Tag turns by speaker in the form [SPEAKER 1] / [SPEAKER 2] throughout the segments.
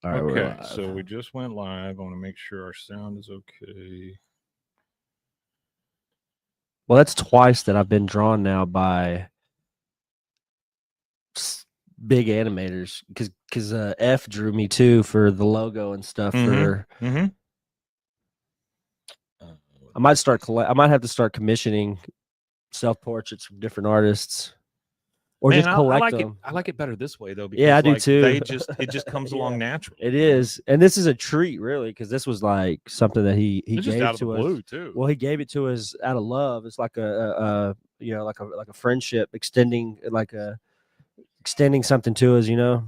[SPEAKER 1] All right, we're
[SPEAKER 2] Okay,
[SPEAKER 1] live.
[SPEAKER 2] so we just went live. I want to make sure our sound is okay.
[SPEAKER 1] Well, that's twice that I've been drawn now by big animators because F drew me too for the logo and stuff. For I might start I might have to start commissioning self portraits from different artists, or
[SPEAKER 2] Man,
[SPEAKER 1] just collect
[SPEAKER 2] like
[SPEAKER 1] them.
[SPEAKER 2] I like it better this way though, because
[SPEAKER 1] Yeah, I do
[SPEAKER 2] like
[SPEAKER 1] too.
[SPEAKER 2] it just comes
[SPEAKER 1] Yeah,
[SPEAKER 2] along naturally.
[SPEAKER 1] it is, and this is a treat, really, because this was like something that he
[SPEAKER 2] It's just
[SPEAKER 1] gave
[SPEAKER 2] out of the
[SPEAKER 1] to
[SPEAKER 2] blue
[SPEAKER 1] us.
[SPEAKER 2] too.
[SPEAKER 1] Well, he gave it to us out of love. It's like a you know, like a friendship extending, extending something to us.
[SPEAKER 2] Yeah,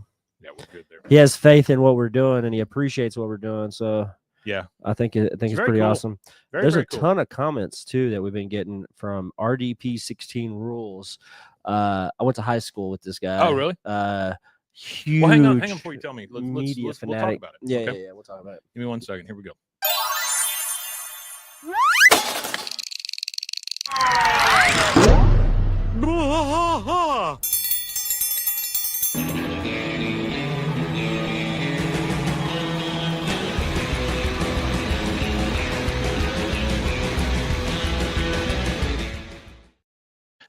[SPEAKER 2] we're good there.
[SPEAKER 1] He has faith in what we're doing, and he appreciates what we're doing. So
[SPEAKER 2] Yeah,
[SPEAKER 1] I think it's
[SPEAKER 2] very
[SPEAKER 1] pretty
[SPEAKER 2] cool.
[SPEAKER 1] awesome.
[SPEAKER 2] Very,
[SPEAKER 1] There's
[SPEAKER 2] very
[SPEAKER 1] a
[SPEAKER 2] cool.
[SPEAKER 1] ton of comments too that we've been getting from RDP 16 Rules. I went to high school with this guy.
[SPEAKER 2] Oh, really?
[SPEAKER 1] Huge.
[SPEAKER 2] Well, hang on before you tell me.
[SPEAKER 1] Media
[SPEAKER 2] We'll
[SPEAKER 1] fanatic.
[SPEAKER 2] talk about it.
[SPEAKER 1] Yeah,
[SPEAKER 2] okay?
[SPEAKER 1] yeah, we'll talk about it.
[SPEAKER 2] Give me 1 second. Here we go.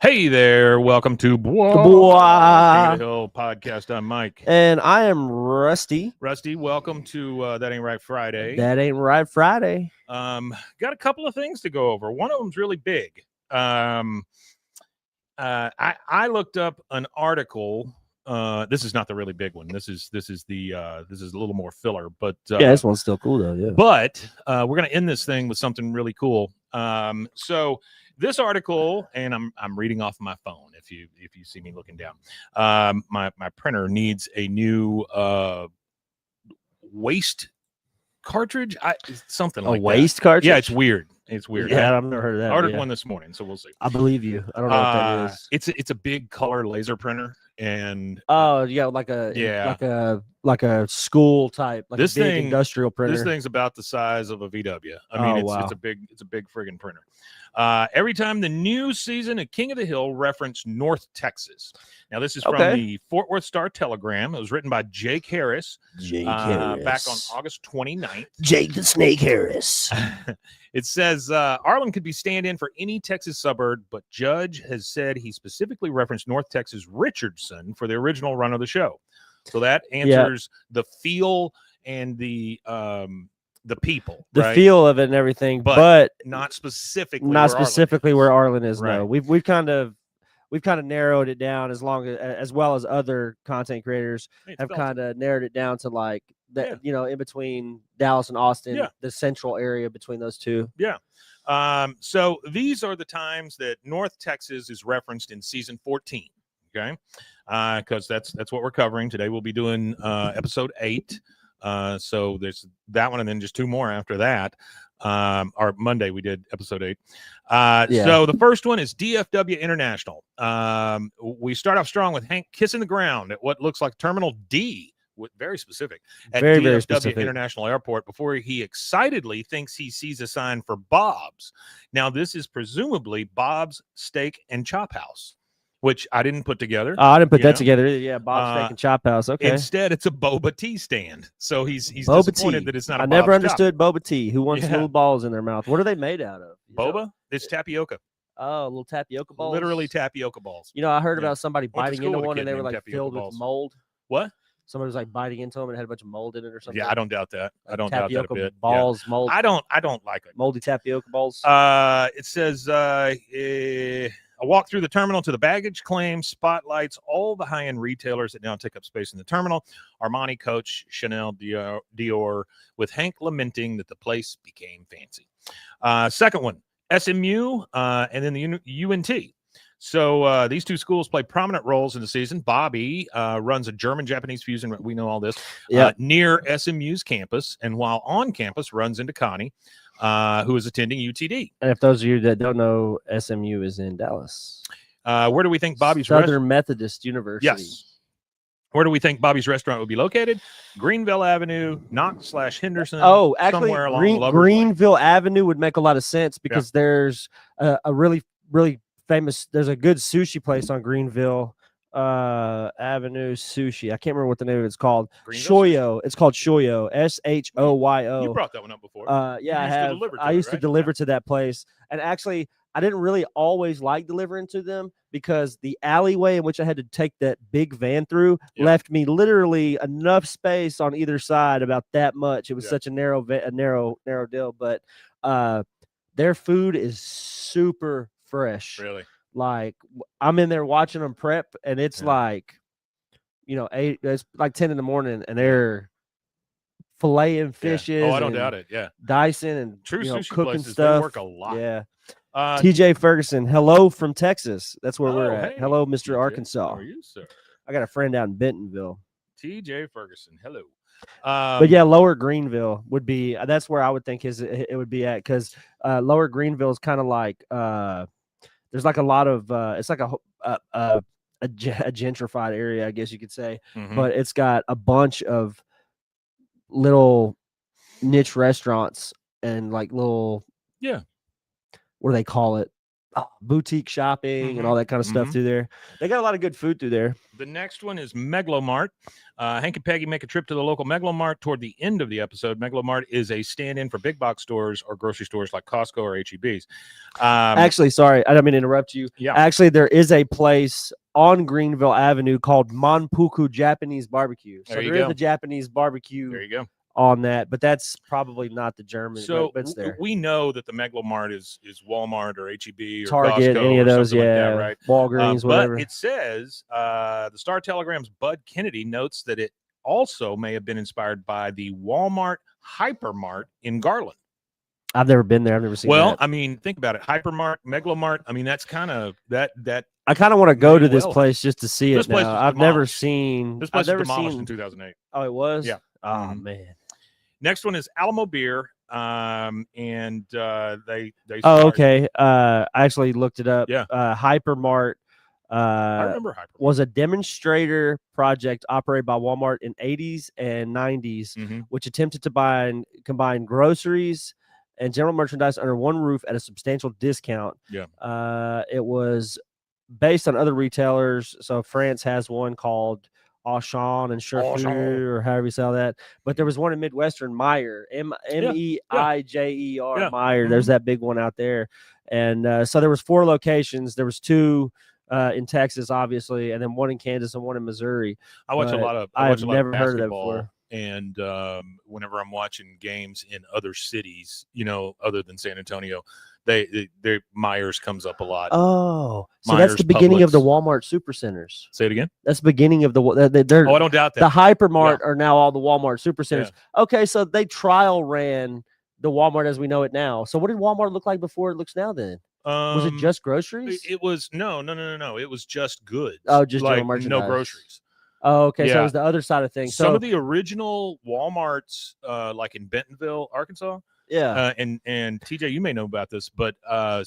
[SPEAKER 2] Hey there, welcome to King of the Hill Podcast. I'm Mike.
[SPEAKER 1] And I am Rusty.
[SPEAKER 2] Rusty, welcome to That Ain't Right Friday.
[SPEAKER 1] That Ain't Right Friday.
[SPEAKER 2] Got a couple of things to go over. One of them's really big. I looked up an article. This is not the really big one. This is a little more filler, but
[SPEAKER 1] yeah, this one's still cool though. Yeah.
[SPEAKER 2] But we're gonna end this thing with something really cool. So this article, and I'm reading off my phone. If you see me looking down, my printer needs a new waste cartridge. Something like
[SPEAKER 1] a waste cartridge.
[SPEAKER 2] Yeah, it's weird. It's weird.
[SPEAKER 1] Yeah, I've never heard of that.
[SPEAKER 2] I ordered one this morning, so we'll see.
[SPEAKER 1] I believe you. I don't know what that is.
[SPEAKER 2] It's a big color laser printer, and
[SPEAKER 1] yeah, like a school type, like
[SPEAKER 2] this
[SPEAKER 1] a big
[SPEAKER 2] thing,
[SPEAKER 1] industrial printer.
[SPEAKER 2] This thing's about the size of a VW. I mean, it's a big friggin' printer. Every time the new season of King of the Hill referenced North Texas. Now, this is from the Fort Worth Star-Telegram. It was written by Jake Harris. Back on August 29th.
[SPEAKER 1] Jake the Snake Harris.
[SPEAKER 2] It says, Arlen could be stand-in for any Texas suburb, but Judge has said he specifically referenced North Texas Richardson for the original run of the show. So that answers the feel and the people,
[SPEAKER 1] the feel of it and everything, but
[SPEAKER 2] not specifically
[SPEAKER 1] where Arlen is.
[SPEAKER 2] Right.
[SPEAKER 1] No, we've kind of narrowed it down, as well as other content creators have kind of narrowed it down to like that, in between Dallas and Austin, the central area between those two.
[SPEAKER 2] Yeah. So these are the times that North Texas is referenced in season 14. Okay. Because that's what we're covering today. We'll be doing episode 8. So there's that one, and then just 2 more after that. Or Monday we did episode 8. So the first one is DFW International. We start off strong with Hank kissing the ground at what looks like Terminal D, very specific, at DFW International Airport before he excitedly thinks he sees a sign for Bob's. Now, this is presumably Bob's Steak and Chop House, which I didn't put together.
[SPEAKER 1] I didn't put that together either. Yeah, Bob's Steak and Chop House. Okay.
[SPEAKER 2] Instead, it's a boba tea stand. So he's disappointed that it's not.
[SPEAKER 1] I never understood boba tea. Who wants little balls in their mouth? What are they made out of?
[SPEAKER 2] Boba? It's tapioca.
[SPEAKER 1] Oh, little tapioca balls.
[SPEAKER 2] Literally tapioca balls.
[SPEAKER 1] I heard about somebody biting into one and they were like filled with mold.
[SPEAKER 2] What?
[SPEAKER 1] Somebody was like biting into them and had a bunch of mold in it or something.
[SPEAKER 2] Yeah, I don't doubt that. I don't doubt that a bit.
[SPEAKER 1] Balls, mold.
[SPEAKER 2] I don't like it.
[SPEAKER 1] Moldy tapioca balls.
[SPEAKER 2] It says a walk through the terminal to the baggage claim spotlights all the high-end retailers that now take up space in the terminal. Armani, Coach, Chanel, Dior, with Hank lamenting that the place became fancy. Second one, SMU, and then the UNT. So these two schools play prominent roles in the season. Bobby runs a German-Japanese fusion. We know all this. Near SMU's campus, and while on campus, runs into Connie, who is attending UTD.
[SPEAKER 1] And if those of you that don't know, SMU is in Dallas.
[SPEAKER 2] Where do we think Bobby's
[SPEAKER 1] Southern Methodist University?
[SPEAKER 2] Yes. Where do we think Bobby's restaurant would be located? Greenville Avenue, Knox/Henderson.
[SPEAKER 1] Oh, actually,
[SPEAKER 2] somewhere along
[SPEAKER 1] Greenville Avenue would make a lot of sense because there's a really, really famous. There's a good sushi place on Greenville Avenue Sushi. I can't remember what the name of it's called.
[SPEAKER 2] Greenville
[SPEAKER 1] Shoyo. It's called Shoyo. SHOYO.
[SPEAKER 2] You brought that one up before.
[SPEAKER 1] Yeah, I have. I used to deliver to that place, and actually, I didn't really always like delivering to them because the alleyway in which I had to take that big van through left me literally enough space on either side, about that much. It was such a narrow deal, but their food is super fresh.
[SPEAKER 2] Really?
[SPEAKER 1] Like, I'm in there watching them prep, and it's like, it's like 10 in the morning, and they're filleting fishes.
[SPEAKER 2] Oh, I don't doubt it. Yeah,
[SPEAKER 1] dicing and
[SPEAKER 2] true sushi
[SPEAKER 1] cooking
[SPEAKER 2] places,
[SPEAKER 1] stuff.
[SPEAKER 2] they work a lot.
[SPEAKER 1] Yeah. TJ Ferguson, hello from Texas. That's where we're at.
[SPEAKER 2] Hey,
[SPEAKER 1] hello, Mr.
[SPEAKER 2] TJ.
[SPEAKER 1] Arkansas.
[SPEAKER 2] How are you, sir?
[SPEAKER 1] I got a friend out in Bentonville.
[SPEAKER 2] TJ Ferguson, hello.
[SPEAKER 1] But yeah, Lower Greenville would be. That's where I would think it would be at, because Lower Greenville is kind of like there's like a lot of it's like a gentrified area, I guess you could say, but it's got a bunch of little niche restaurants and like little what do they call it, boutique shopping and all that kind of stuff through there. They got a lot of good food through there.
[SPEAKER 2] The next one is Megalomart. Hank and Peggy make a trip to the local Megalomart toward the end of the episode. Megalomart is a stand-in for big box stores or grocery stores like Costco or HEBs.
[SPEAKER 1] Actually, sorry, I don't mean to interrupt you.
[SPEAKER 2] Yeah.
[SPEAKER 1] Actually, there is a place on Greenville Avenue called Manpuku Japanese Barbecue. So there is a Japanese barbecue.
[SPEAKER 2] There you go.
[SPEAKER 1] On that, but that's probably not the German.
[SPEAKER 2] So
[SPEAKER 1] but it's there.
[SPEAKER 2] We know that the Megalomart is Walmart or HEB or
[SPEAKER 1] Target,
[SPEAKER 2] Costco,
[SPEAKER 1] any of those,
[SPEAKER 2] like that, right?
[SPEAKER 1] Walgreens, whatever.
[SPEAKER 2] But it says the Star Telegram's Bud Kennedy notes that it also may have been inspired by the Walmart Hypermart in Garland.
[SPEAKER 1] I've never been there. I've never seen.
[SPEAKER 2] Well, I mean, think about it. Hypermart, Megalomart. I mean, that's kind of that.
[SPEAKER 1] I kind of want to go to this place just to see it. Now. I've never seen.
[SPEAKER 2] This place was demolished in 2008.
[SPEAKER 1] Oh, it was.
[SPEAKER 2] Yeah.
[SPEAKER 1] Oh man.
[SPEAKER 2] Next one is Alamo Beer, and they.
[SPEAKER 1] Oh, okay. I actually looked it up.
[SPEAKER 2] Yeah.
[SPEAKER 1] Hypermart.
[SPEAKER 2] I remember Hypermart.
[SPEAKER 1] Was a demonstrator project operated by Walmart in 80s and 90s, which attempted to combine groceries and general merchandise under one roof at a substantial discount.
[SPEAKER 2] Yeah.
[SPEAKER 1] It was based on other retailers. So France has one called Auchan and Cherfeu, or however you sell that. But there was one in Midwestern, Meyer, Meijer, Meyer. There's that big one out there. And so there was 4 locations. There was 2 in Texas, obviously, and then one in Kansas and one in Missouri.
[SPEAKER 2] I've
[SPEAKER 1] never heard of that before.
[SPEAKER 2] And whenever I'm watching games in other cities, other than San Antonio, their Myers comes up a lot.
[SPEAKER 1] Oh, so
[SPEAKER 2] Myers,
[SPEAKER 1] that's the beginning
[SPEAKER 2] Publix.
[SPEAKER 1] of the Walmart supercenters.
[SPEAKER 2] Say it again.
[SPEAKER 1] That's the beginning of the.
[SPEAKER 2] I don't doubt that.
[SPEAKER 1] The Hypermart are now all the Walmart supercenters. Yeah. Okay, so they trial ran the Walmart as we know it now. So what did Walmart look like before it looks now? Then was it just groceries?
[SPEAKER 2] It was no. It was just goods.
[SPEAKER 1] Oh, just
[SPEAKER 2] like
[SPEAKER 1] general merchandise.
[SPEAKER 2] No groceries.
[SPEAKER 1] Oh, okay. Yeah. So it was the other side of things.
[SPEAKER 2] Some of the original Walmarts, like in Bentonville, Arkansas.
[SPEAKER 1] Yeah.
[SPEAKER 2] And TJ, you may know about this, but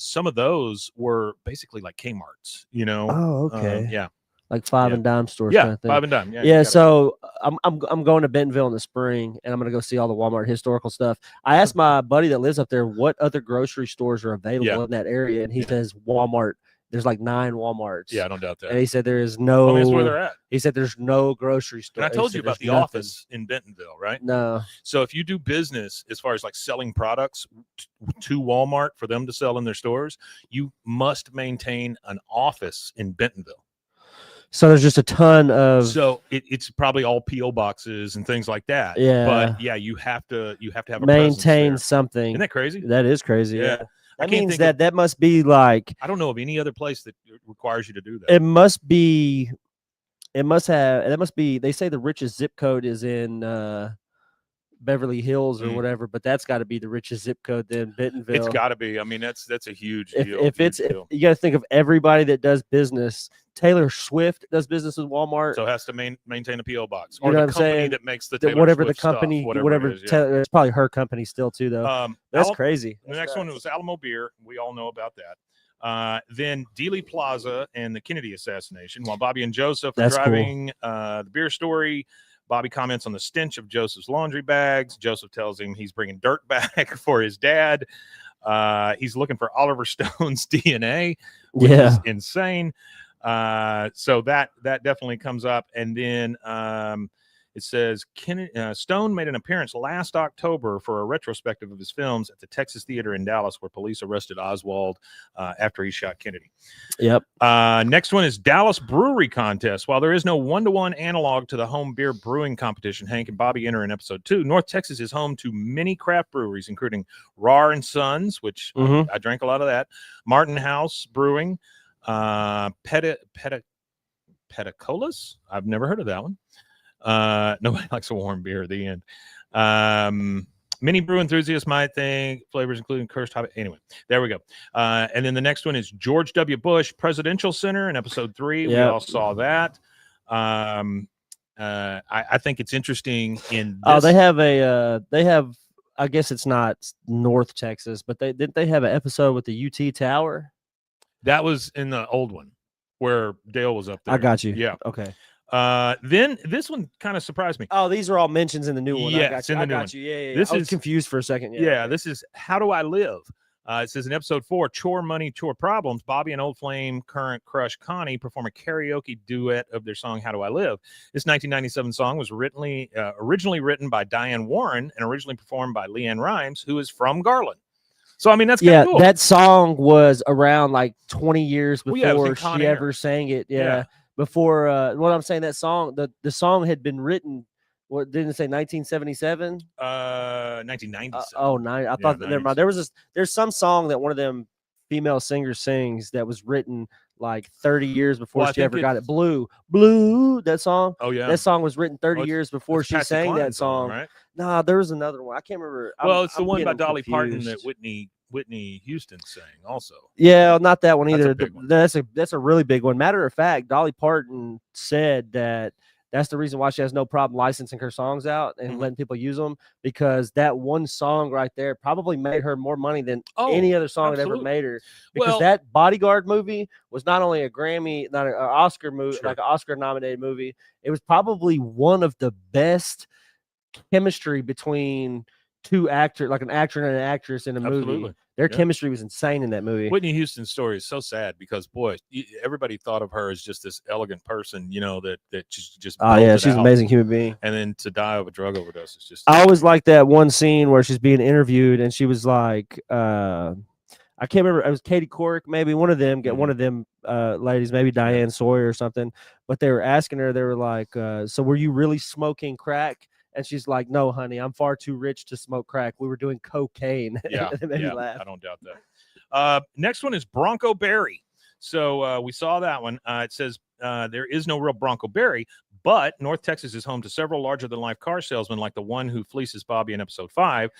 [SPEAKER 2] some of those were basically like Kmart's,
[SPEAKER 1] Oh, okay.
[SPEAKER 2] Yeah.
[SPEAKER 1] Like 5 and dime stores.
[SPEAKER 2] Yeah.
[SPEAKER 1] Kind of thing.
[SPEAKER 2] 5 and dime.
[SPEAKER 1] Yeah. So I'm going to Bentonville in the spring, and I'm going to go see all the Walmart historical stuff. I asked my buddy that lives up there what other grocery stores are available in that area, and he says Walmart. There's like 9 Walmarts.
[SPEAKER 2] Yeah, I don't doubt that.
[SPEAKER 1] And he said there is no.
[SPEAKER 2] I mean, that's where they're at.
[SPEAKER 1] He said there's no grocery store.
[SPEAKER 2] And I told you about the office in Bentonville, right?
[SPEAKER 1] No.
[SPEAKER 2] So if you do business as far as like selling products to Walmart for them to sell in their stores, you must maintain an office in Bentonville.
[SPEAKER 1] So there's just a ton of.
[SPEAKER 2] So it's probably all PO boxes and things like that.
[SPEAKER 1] Yeah.
[SPEAKER 2] But yeah, you have to have a
[SPEAKER 1] maintain something.
[SPEAKER 2] Isn't that crazy?
[SPEAKER 1] That is crazy.
[SPEAKER 2] Yeah.
[SPEAKER 1] That means that must be like.
[SPEAKER 2] I don't know of any other place that requires you to do that.
[SPEAKER 1] It must be. It must have. That must be. They say the richest zip code is in Beverly Hills or whatever, but that's got to be the richest zip code then, Bentonville.
[SPEAKER 2] It's got to be. I mean, that's a huge deal.
[SPEAKER 1] If you got to think of everybody that does business. Taylor Swift does business with Walmart,
[SPEAKER 2] so has to maintain a PO box,
[SPEAKER 1] or the company
[SPEAKER 2] that makes the Taylor
[SPEAKER 1] whatever
[SPEAKER 2] Swift
[SPEAKER 1] the company,
[SPEAKER 2] stuff, whatever it is,
[SPEAKER 1] it's probably her company still too, though. That's crazy.
[SPEAKER 2] The next one was Alamo Beer. We all know about that. Then Dealey Plaza and the Kennedy assassination. While Bobby and Joseph are driving the beer story, Bobby comments on the stench of Joseph's laundry bags. Joseph tells him he's bringing dirt back for his dad. He's looking for Oliver Stone's DNA, which is insane. So that definitely comes up. And then it says Stone made an appearance last October for a retrospective of his films at the Texas Theater in Dallas, where police arrested Oswald after he shot Kennedy.
[SPEAKER 1] Yep.
[SPEAKER 2] Next one is Dallas Brewery Contest. While there is no one-to-one analog to the home beer brewing competition Hank and Bobby enter in episode 2, North Texas is home to many craft breweries, including Rar and Sons, which I drank a lot of that, Martin House Brewing, Peticolas. I've never heard of that one. Nobody likes a warm beer at the end. Many brew enthusiasts might think flavors including cursed hop. Anyway, there we go. And then the next one is George W. Bush Presidential Center in episode 3. We all saw that. I think it's interesting in this.
[SPEAKER 1] They have I guess it's not North Texas, but they have an episode with the UT Tower.
[SPEAKER 2] That was in the old one where Dale was up there.
[SPEAKER 1] I got you.
[SPEAKER 2] Yeah.
[SPEAKER 1] Okay.
[SPEAKER 2] Then this one kind of surprised me.
[SPEAKER 1] Oh, these are all mentions in the new one.
[SPEAKER 2] Yes,
[SPEAKER 1] I got you. Yeah. I was confused for a second. Yeah.
[SPEAKER 2] This is How Do I Live? It says in episode 4, Chore Money, Chore Problems, Bobby and Old Flame current crush Connie perform a karaoke duet of their song How Do I Live? This 1997 song was originally written by Diane Warren and originally performed by Leanne Rimes, who is from Garland. So, I mean, that's kind of cool.
[SPEAKER 1] That song was around like 20 years before she
[SPEAKER 2] Air.
[SPEAKER 1] ever sang it. Yeah. Before, what I'm saying, that song, the song had been written, what didn't it say 1977?
[SPEAKER 2] 1997.
[SPEAKER 1] I thought never mind. There's some song that one of them female singers sings that was written like 30 years before she ever got it. Blue, that song.
[SPEAKER 2] Oh yeah,
[SPEAKER 1] that song was written 30 years before she sang that song.
[SPEAKER 2] Right?
[SPEAKER 1] Nah, there was another one. I can't remember.
[SPEAKER 2] It's the one by Dolly Parton that Whitney Houston sang also.
[SPEAKER 1] Yeah, not that one either.
[SPEAKER 2] That's
[SPEAKER 1] a really big one. Matter of fact, Dolly Parton said that's the reason why she has no problem licensing her songs out and letting people use them, because that one song right there probably made her more money than any other song that ever made her. Because that Bodyguard movie was not only a Grammy, not an Oscar movie, like an Oscar nominated movie. It was probably one of the best chemistry between two actors, like an actor and an actress in a movie. Their chemistry was insane in that movie.
[SPEAKER 2] Whitney Houston's story is so sad because, boy, everybody thought of her as just this elegant person, that just
[SPEAKER 1] she's an amazing human being.
[SPEAKER 2] And then to die of a drug overdose is just.
[SPEAKER 1] I always like that one scene where she's being interviewed and she was like, I can't remember. It was Katie Couric, maybe one of them. One of them ladies, maybe Diane Sawyer or something. But they were asking her. They were like, "So were you really smoking crack?" And she's like, "No, honey, I'm far too rich to smoke crack. We were doing cocaine."
[SPEAKER 2] Yeah,
[SPEAKER 1] it made me laugh.
[SPEAKER 2] I don't doubt that. Next one is Bronco Berry. So we saw that one. It says there is no real Bronco Berry, but North Texas is home to several larger-than-life car salesmen like the one who fleeces Bobby in episode 5.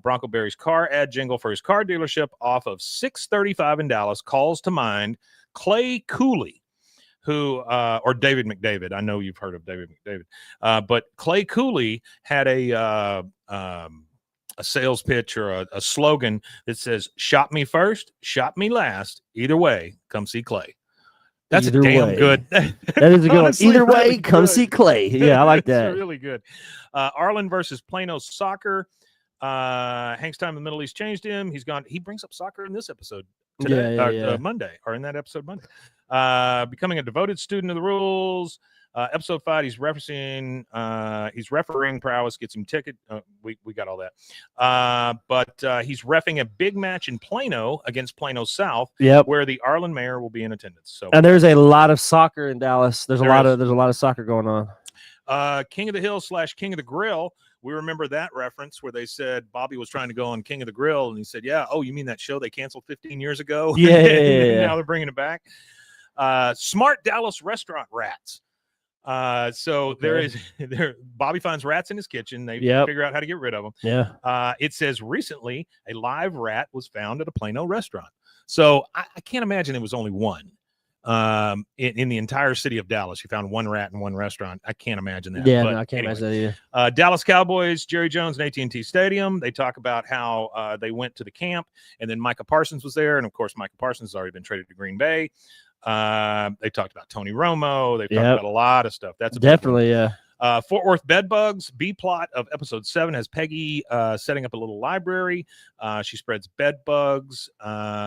[SPEAKER 2] Bronco Berry's car ad jingle for his car dealership off of 635 in Dallas calls to mind Clay Cooley, who or David McDavid. I know you've heard of David McDavid, but Clay Cooley had a sales pitch or a slogan that says, "Shop me first, shop me last. Either way, come see Clay." That's
[SPEAKER 1] Either
[SPEAKER 2] a damn
[SPEAKER 1] way.
[SPEAKER 2] good.
[SPEAKER 1] That is a good one. Either way,
[SPEAKER 2] really
[SPEAKER 1] come see Clay. Yeah, I like that.
[SPEAKER 2] Really good. Arlen versus Plano soccer. Hank's time in the Middle East changed him. He's gone. He brings up soccer in this episode today, Monday, or in that episode Monday. Becoming a devoted student of the rules. Episode 5, he's referencing, he's refereeing prowess, gets him ticket. We got all that. But he's reffing a big match in Plano against Plano South, where the Arlen mayor will be in attendance. So,
[SPEAKER 1] and there's a lot of soccer in Dallas. There's a lot of soccer going on.
[SPEAKER 2] King of the Hill / King of the Grill. We remember that reference where they said Bobby was trying to go on King of the Grill, and he said, "Yeah, oh, you mean that show they canceled 15 years ago?
[SPEAKER 1] Yeah,
[SPEAKER 2] now they're bringing it back." Smart Dallas restaurant rats. Bobby finds rats in his kitchen. They figure out how to get rid of them.
[SPEAKER 1] Yeah.
[SPEAKER 2] It says recently a live rat was found at a Plano restaurant. So I can't imagine it was only one. In the entire city of Dallas, you found one rat in one restaurant. I can't imagine that.
[SPEAKER 1] Yeah, I can't imagine that either.
[SPEAKER 2] Dallas Cowboys, Jerry Jones and AT&T Stadium. They talk about how they went to the camp, and then Micah Parsons was there, and of course Micah Parsons has already been traded to Green Bay. They talked about Tony Romo. They've talked about a lot of stuff. That's
[SPEAKER 1] definitely
[SPEAKER 2] Fort Worth Bedbugs. B plot of episode 7 has Peggy setting up a little library. She spreads bed bugs,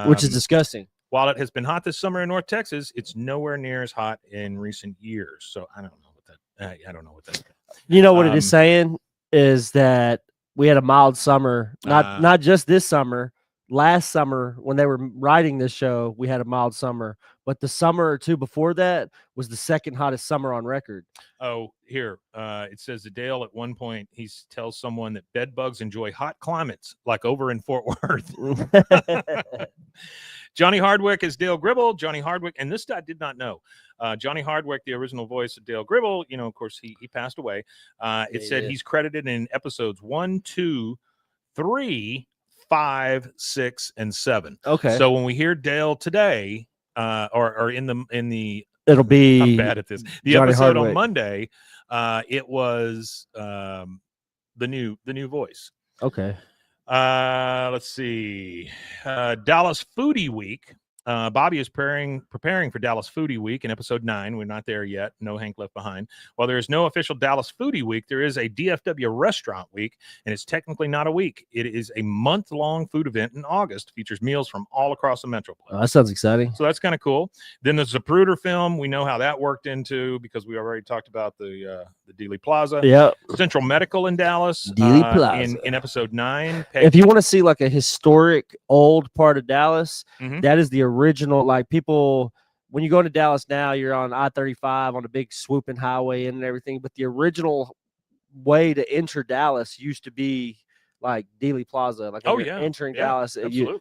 [SPEAKER 1] which is disgusting.
[SPEAKER 2] While it has been hot this summer in North Texas, it's nowhere near as hot in recent years. So I don't know what that. I don't know what that.
[SPEAKER 1] You know what it is saying is that we had a mild summer, not just this summer. Last summer, when they were writing this show, we had a mild summer, but the summer or two before that was the second hottest summer on record.
[SPEAKER 2] Oh, here it says that Dale at one point he tells someone that bed bugs enjoy hot climates, like over in Fort Worth. Johnny Hardwick is Dale Gribble. Johnny Hardwick, and this I did not know. Johnny Hardwick, the original voice of Dale Gribble, of course, he passed away. It said he's credited in episodes 1, 2, 3, 5, 6, and 7.
[SPEAKER 1] Okay.
[SPEAKER 2] So when we hear Dale today, or in the
[SPEAKER 1] it'll be
[SPEAKER 2] I'm bad at this. The
[SPEAKER 1] Johnny
[SPEAKER 2] episode
[SPEAKER 1] Hardwick.
[SPEAKER 2] On Monday, it was the new voice.
[SPEAKER 1] Okay.
[SPEAKER 2] Let's see. Dallas Foodie Week. Bobby is preparing for Dallas Foodie Week in episode 9. We're not there yet. No Hank left behind. While there is no official Dallas Foodie Week, there is a DFW Restaurant Week, and it's technically not a week. It is a month-long food event in August. Features meals from all across the Metroplex.
[SPEAKER 1] Oh, that sounds exciting.
[SPEAKER 2] So that's kind of cool. Then the Zapruder film, we know how that worked into because we already talked about the Dealey Plaza.
[SPEAKER 1] Yeah.
[SPEAKER 2] Central Medical in Dallas.
[SPEAKER 1] Dealey Plaza.
[SPEAKER 2] In episode 9.
[SPEAKER 1] If you want to see like a historic old part of Dallas, that is the original. Like people, when you go to Dallas now, you're on I-35 on a big swooping highway and everything. But the original way to enter Dallas used to be like Dealey Plaza. Like entering Dallas, you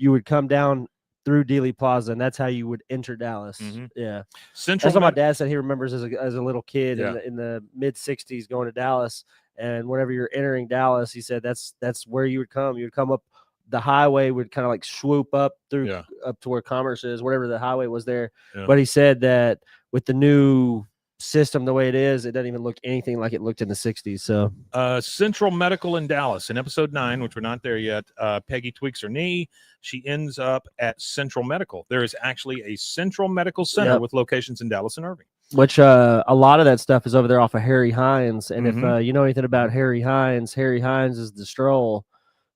[SPEAKER 1] would come down through Dealey Plaza, and that's how you would enter Dallas. Yeah, that's what my dad said he remembers as a little kid in the mid '60s going to Dallas. And whenever you're entering Dallas, he said that's where you would come. You would come up the highway, would kind of like swoop up through up to where Commerce is, whatever the highway was there. Yeah. But he said that with the new system the way it is, it doesn't even look anything like it looked in the 60s. So
[SPEAKER 2] Central Medical in Dallas in episode 9, which we're not there yet, Peggy tweaks her knee. She ends up at Central Medical. There is actually a Central Medical Center with locations in Dallas and Irving.
[SPEAKER 1] Which a lot of that stuff is over there off of Harry Hines. And if you know anything about Harry Hines is the stroll.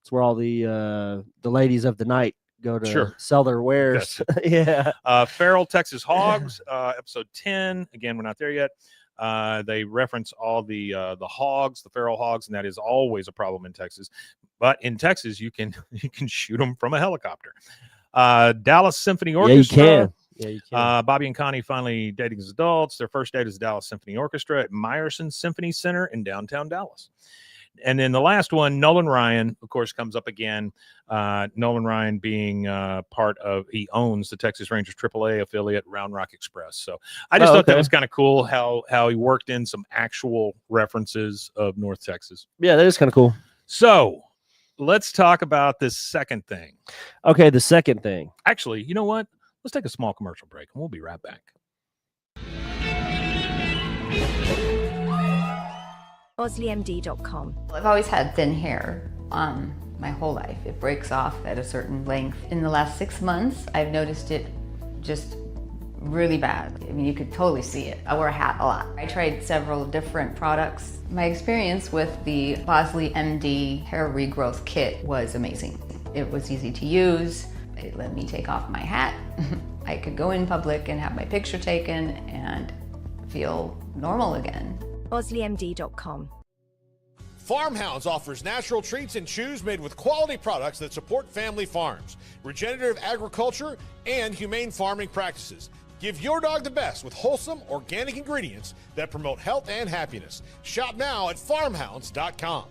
[SPEAKER 1] It's where all the ladies of the night go to sell their wares.
[SPEAKER 2] Feral Texas Hogs, episode 10. Again, we're not there yet. They reference all the hogs, the feral hogs, and that is always a problem in Texas. But in Texas, you can shoot them from a helicopter. Dallas Symphony Orchestra.
[SPEAKER 1] Yeah, you can. Yeah, you can.
[SPEAKER 2] Bobby and Connie finally dating as adults. Their first date is the Dallas Symphony Orchestra at Meyerson Symphony Center in downtown Dallas. And then the last one, Nolan Ryan, of course, comes up again. Nolan Ryan being he owns the Texas Rangers AAA affiliate, Round Rock Express. So I just thought that was kind of cool how he worked in some actual references of North Texas.
[SPEAKER 1] Yeah, that is kind of cool.
[SPEAKER 2] So let's talk about this second thing.
[SPEAKER 1] Okay, the second thing.
[SPEAKER 2] Actually, you know what? Let's take a small commercial break, and we'll be right back.
[SPEAKER 3] OsleyMD.com.
[SPEAKER 4] I've always had thin hair my whole life. It breaks off at a certain length. In the last 6 months, I've noticed it just really bad. I mean, you could totally see it. I wear a hat a lot. I tried several different products. My experience with the Bosley MD hair regrowth kit was amazing. It was easy to use. It let me take off my hat. I could go in public and have my picture taken and feel normal again.
[SPEAKER 3] OsleyMD.com.
[SPEAKER 5] Farmhounds offers natural treats and chews made with quality products that support family farms, regenerative agriculture, and humane farming practices. Give your dog the best with wholesome, organic ingredients that promote health and happiness. Shop now at farmhounds.com.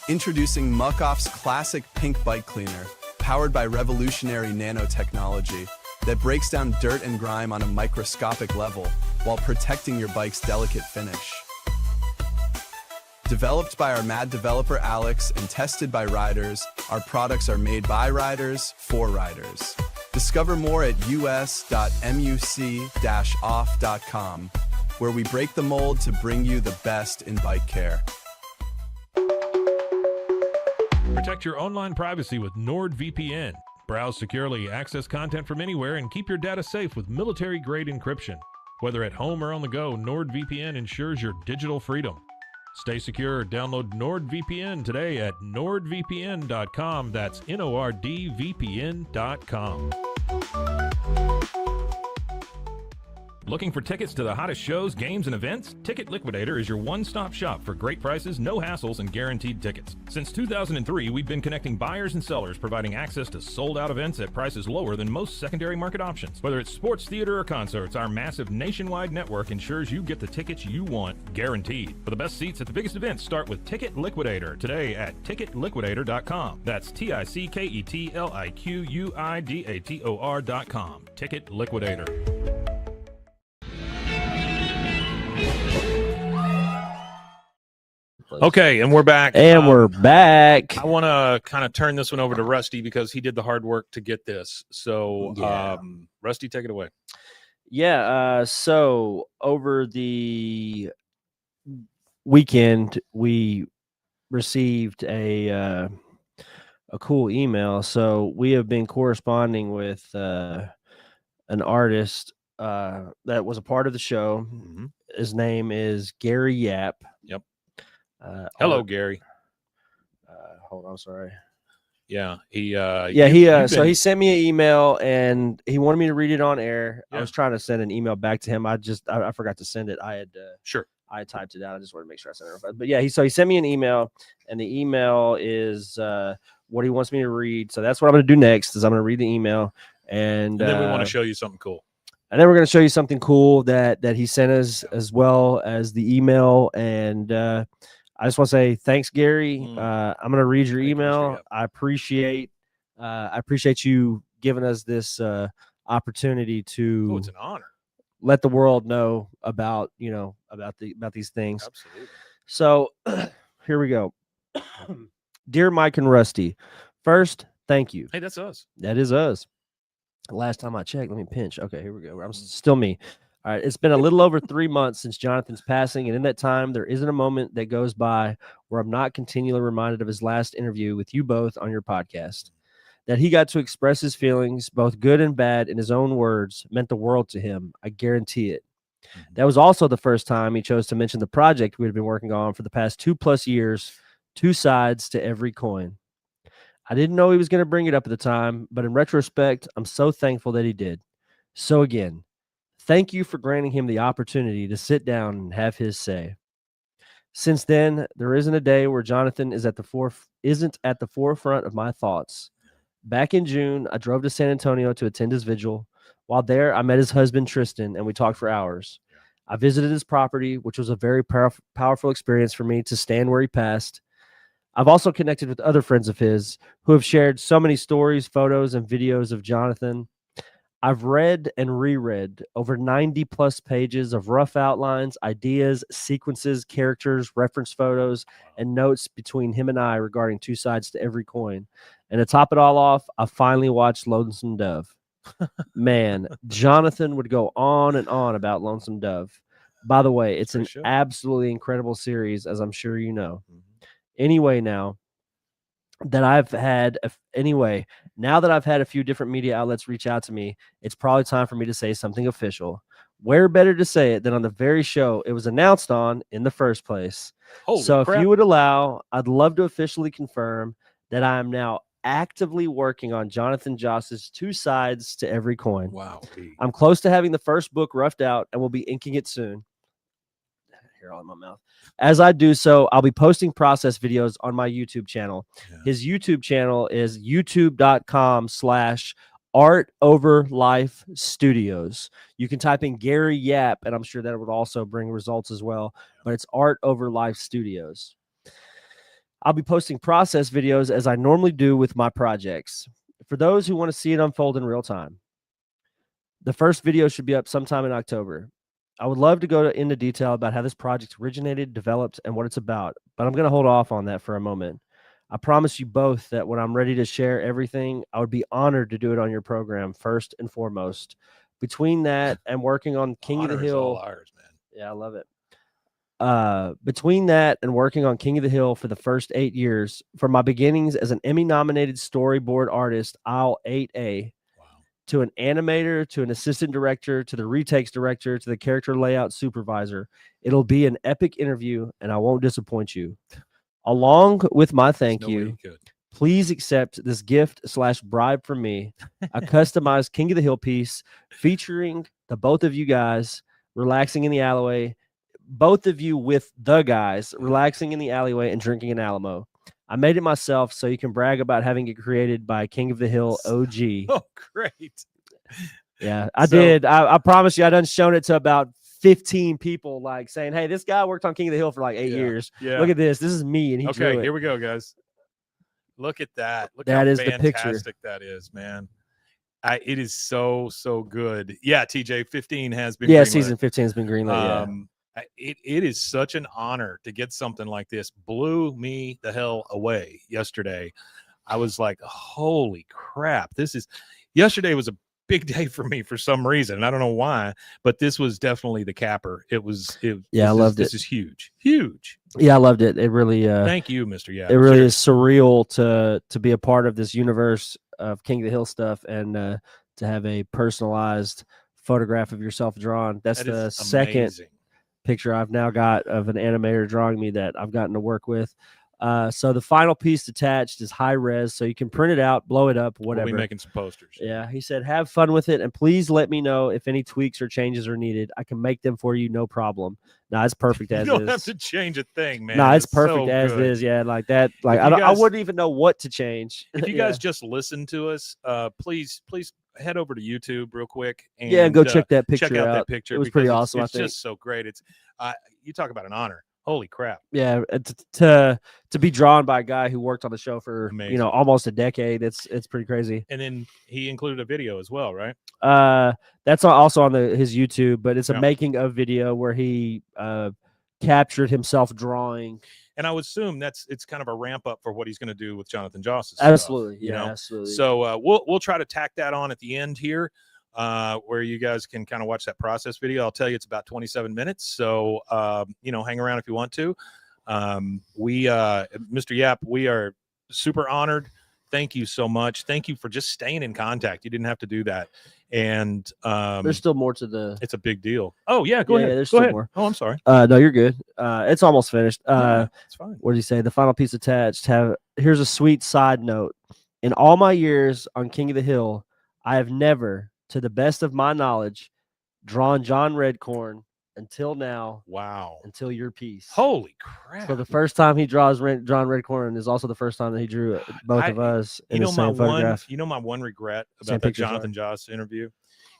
[SPEAKER 6] Introducing Muck-Off's classic pink bike cleaner, powered by revolutionary nanotechnology that breaks down dirt and grime on a microscopic level while protecting your bike's delicate finish. Developed by our mad developer Alex and tested by riders, our products are made by riders for riders. Discover more at us.muc-off.com, where we break the mold to bring you the best in bike care.
[SPEAKER 7] Protect your online privacy with NordVPN. Browse securely, access content from anywhere, and keep your data safe with military-grade encryption. Whether at home or on the go, NordVPN ensures your digital freedom. Stay secure. Download NordVPN today at nordvpn.com. That's NORDVPN.com. Looking for tickets to the hottest shows, games, and events? Ticket Liquidator is your one-stop shop for great prices, no hassles, and guaranteed tickets. Since 2003, we've been connecting buyers and sellers, providing access to sold-out events at prices lower than most secondary market options. Whether it's sports, theater, or concerts, our massive nationwide network ensures you get the tickets you want, guaranteed. For the best seats at the biggest events, start with Ticket Liquidator today at ticketliquidator.com. That's TICKETLIQUIDATOR.com. Ticket Liquidator.
[SPEAKER 2] Okay, and we're back.
[SPEAKER 1] And we're back.
[SPEAKER 2] I want to kind of turn this one over to Rusty because he did the hard work to get this. So, Rusty, take it away.
[SPEAKER 1] Yeah. So over the weekend, we received a cool email. So we have been corresponding with an artist that was a part of the show.
[SPEAKER 2] Mm-hmm.
[SPEAKER 1] His name is Gary Yap.
[SPEAKER 2] Yep. Hello, Gary.
[SPEAKER 1] Hold on, sorry.
[SPEAKER 2] Yeah, he
[SPEAKER 1] sent me an email and he wanted me to read it on air.
[SPEAKER 2] Yeah.
[SPEAKER 1] I was trying to send an email back to him. I forgot to send it. I had typed it out. I just wanted to make sure I sent it. But yeah, he sent me an email, and the email is what he wants me to read. So that's what I'm going to do next. Is I'm going to read the email, and
[SPEAKER 2] then we want to show you something cool.
[SPEAKER 1] And then we're going to show you something cool that he sent us, as well as the email. And I just want to say thanks, Gary. I'm going to read your email. I appreciate you giving us this opportunity to.
[SPEAKER 2] Oh, it's an honor.
[SPEAKER 1] Let the world know about these things.
[SPEAKER 2] Absolutely.
[SPEAKER 1] So here we go. Dear Mike and Rusty, first, thank you.
[SPEAKER 2] Hey, that's us.
[SPEAKER 1] That is us. Last time I checked, let me pinch. Okay, here we go. I'm still me. All right. It's been a little over 3 months since Jonathan's passing. And in that time, there isn't a moment that goes by where I'm not continually reminded of his last interview with you both on your podcast. That he got to express his feelings, both good and bad, in his own words, meant the world to him. I guarantee it. Mm-hmm. That was also the first time he chose to mention the project we had been working on for the past 2+ years, two sides to every coin. I didn't know he was going to bring it up at the time, but in retrospect, I'm so thankful that he did. So again, thank you for granting him the opportunity to sit down and have his say. Since then, there isn't a day where Jonathan isn't at the forefront of my thoughts. Back in June, I drove to San Antonio to attend his vigil. While there, I met his husband, Tristan, and we talked for hours. I visited his property, which was a very powerful experience for me to stand where he passed. I've also connected with other friends of his who have shared so many stories, photos, and videos of Jonathan. I've read and reread over 90+ pages of rough outlines, ideas, sequences, characters, reference photos, and notes between him and I regarding two sides to every coin. And to top it all off, I finally watched Lonesome Dove. Man, Jonathan would go on and on about Lonesome Dove. By the way, it's an absolutely incredible series, as I'm sure you know. Mm-hmm. Now that I've had a few different media outlets reach out to me, it's probably time for me to say something official. Where better to say it than on the very show it was announced on in the first place?
[SPEAKER 2] Holy
[SPEAKER 1] so
[SPEAKER 2] crap.
[SPEAKER 1] If you would allow, I'd love to officially confirm that I am now actively working on Jonathan Joss's two sides to every coin.
[SPEAKER 2] Wow.
[SPEAKER 1] I'm close to having the first book roughed out and will be inking it soon. Hair all in my mouth. As I do so, I'll be posting process videos on my YouTube channel. Yeah. His YouTube channel is youtube.com/ArtOverLifeStudios. You can type in Gary Yap, and I'm sure that would also bring results as well. But it's Art Over Life Studios. I'll be posting process videos as I normally do with my projects. For those who want to see it unfold in real time, the first video should be up sometime in October. I would love to go into detail about how this project originated, developed, and what it's about, but I'm going to hold off on that for a moment. I promise you both that when I'm ready to share everything, I would be honored to do it on your program first and foremost. Between that and working on King of the Hill,
[SPEAKER 2] all ours, man.
[SPEAKER 1] Yeah, I love it. Between that and working on King of the Hill for the first 8 years, from my beginnings as an Emmy-nominated storyboard artist, aisle 8A, to an animator, to an assistant director, to the retakes director, to the character layout supervisor. It'll be an epic interview, and I won't disappoint you. Along with my thank you, please accept this gift/bribe from me, a customized King of the Hill piece featuring the both of you guys relaxing in the alleyway, both of you with the guys relaxing in the alleyway and drinking an Alamo. I made it myself, so you can brag about having it created by King of the Hill OG.
[SPEAKER 2] Oh, great.
[SPEAKER 1] Yeah, I did. I promise you, I done shown it to about 15 people, like saying, hey, this guy worked on King of the Hill for like 8 years.
[SPEAKER 2] Yeah.
[SPEAKER 1] Look at this. This is me, and he drew it.
[SPEAKER 2] Here we go, guys. Look at that. Look
[SPEAKER 1] that
[SPEAKER 2] how
[SPEAKER 1] is
[SPEAKER 2] fantastic
[SPEAKER 1] the picture.
[SPEAKER 2] That is, man. It is so good. Yeah, TJ, 15 has been
[SPEAKER 1] greenlit.
[SPEAKER 2] Greenlit.
[SPEAKER 1] Season 15 has been greenlit.
[SPEAKER 2] It is such an honor to get something like this. Blew me the hell away yesterday. I was like, holy crap. Yesterday was a big day for me for some reason. And I don't know why, but this was definitely the capper. I loved it. This is huge.
[SPEAKER 1] Yeah, I loved it. It really
[SPEAKER 2] thank you, Mr. Yeah.
[SPEAKER 1] It really is surreal to be a part of this universe of King of the Hill stuff, and to have a personalized photograph of yourself drawn. That's the second picture I've now got of an animator drawing me that I've gotten to work with. So the final piece attached is high res, so you can print it out, blow it up, whatever.
[SPEAKER 2] We'll be making some posters.
[SPEAKER 1] Yeah, he said, have fun with it, and please let me know if any tweaks or changes are needed. I can make them for you, no problem. No, it's perfect as is.
[SPEAKER 2] You don't have to change a thing, man.
[SPEAKER 1] No, it's perfect as is. Yeah, like that. Like I wouldn't even know what to change.
[SPEAKER 2] If you guys just listen to us, please head over to YouTube real quick
[SPEAKER 1] and go check that picture
[SPEAKER 2] check out
[SPEAKER 1] out.
[SPEAKER 2] That picture.
[SPEAKER 1] It was pretty awesome.
[SPEAKER 2] It's just so great. It's you talk about an honor. Holy crap.
[SPEAKER 1] Yeah, to be drawn by a guy who worked on the show for almost a decade. It's pretty crazy.
[SPEAKER 2] And then he included a video as well, right?
[SPEAKER 1] That's also on his YouTube, but it's a making of video where he captured himself drawing.
[SPEAKER 2] And I would assume it's kind of a ramp up for what he's going to do with Jonathan Joss's
[SPEAKER 1] absolutely
[SPEAKER 2] stuff, you know?
[SPEAKER 1] Absolutely.
[SPEAKER 2] So we'll try to tack that on at the end here, where you guys can kind of watch that process video. I'll tell you it's about 27 minutes, so hang around if you want to. Mr. Yap, we are super honored. Thank you so much. Thank you for just staying in contact. You didn't have to do that. And
[SPEAKER 1] there's still more to the.
[SPEAKER 2] It's a big deal. Oh yeah, go ahead.
[SPEAKER 1] Yeah, there's
[SPEAKER 2] go
[SPEAKER 1] still
[SPEAKER 2] ahead.
[SPEAKER 1] more.
[SPEAKER 2] Oh, I'm sorry.
[SPEAKER 1] No, you're good. It's almost finished.
[SPEAKER 2] It's fine.
[SPEAKER 1] What did he say? The final piece attached. Here's a sweet side note. In all my years on King of the Hill, I have never, to the best of my knowledge, drawn John Redcorn until now.
[SPEAKER 2] Wow.
[SPEAKER 1] Until your piece.
[SPEAKER 2] Holy crap.
[SPEAKER 1] So the first time he draws John Redcorn is also the first time that he drew both of us in the same photograph.
[SPEAKER 2] My one regret about that Jonathan Joss interview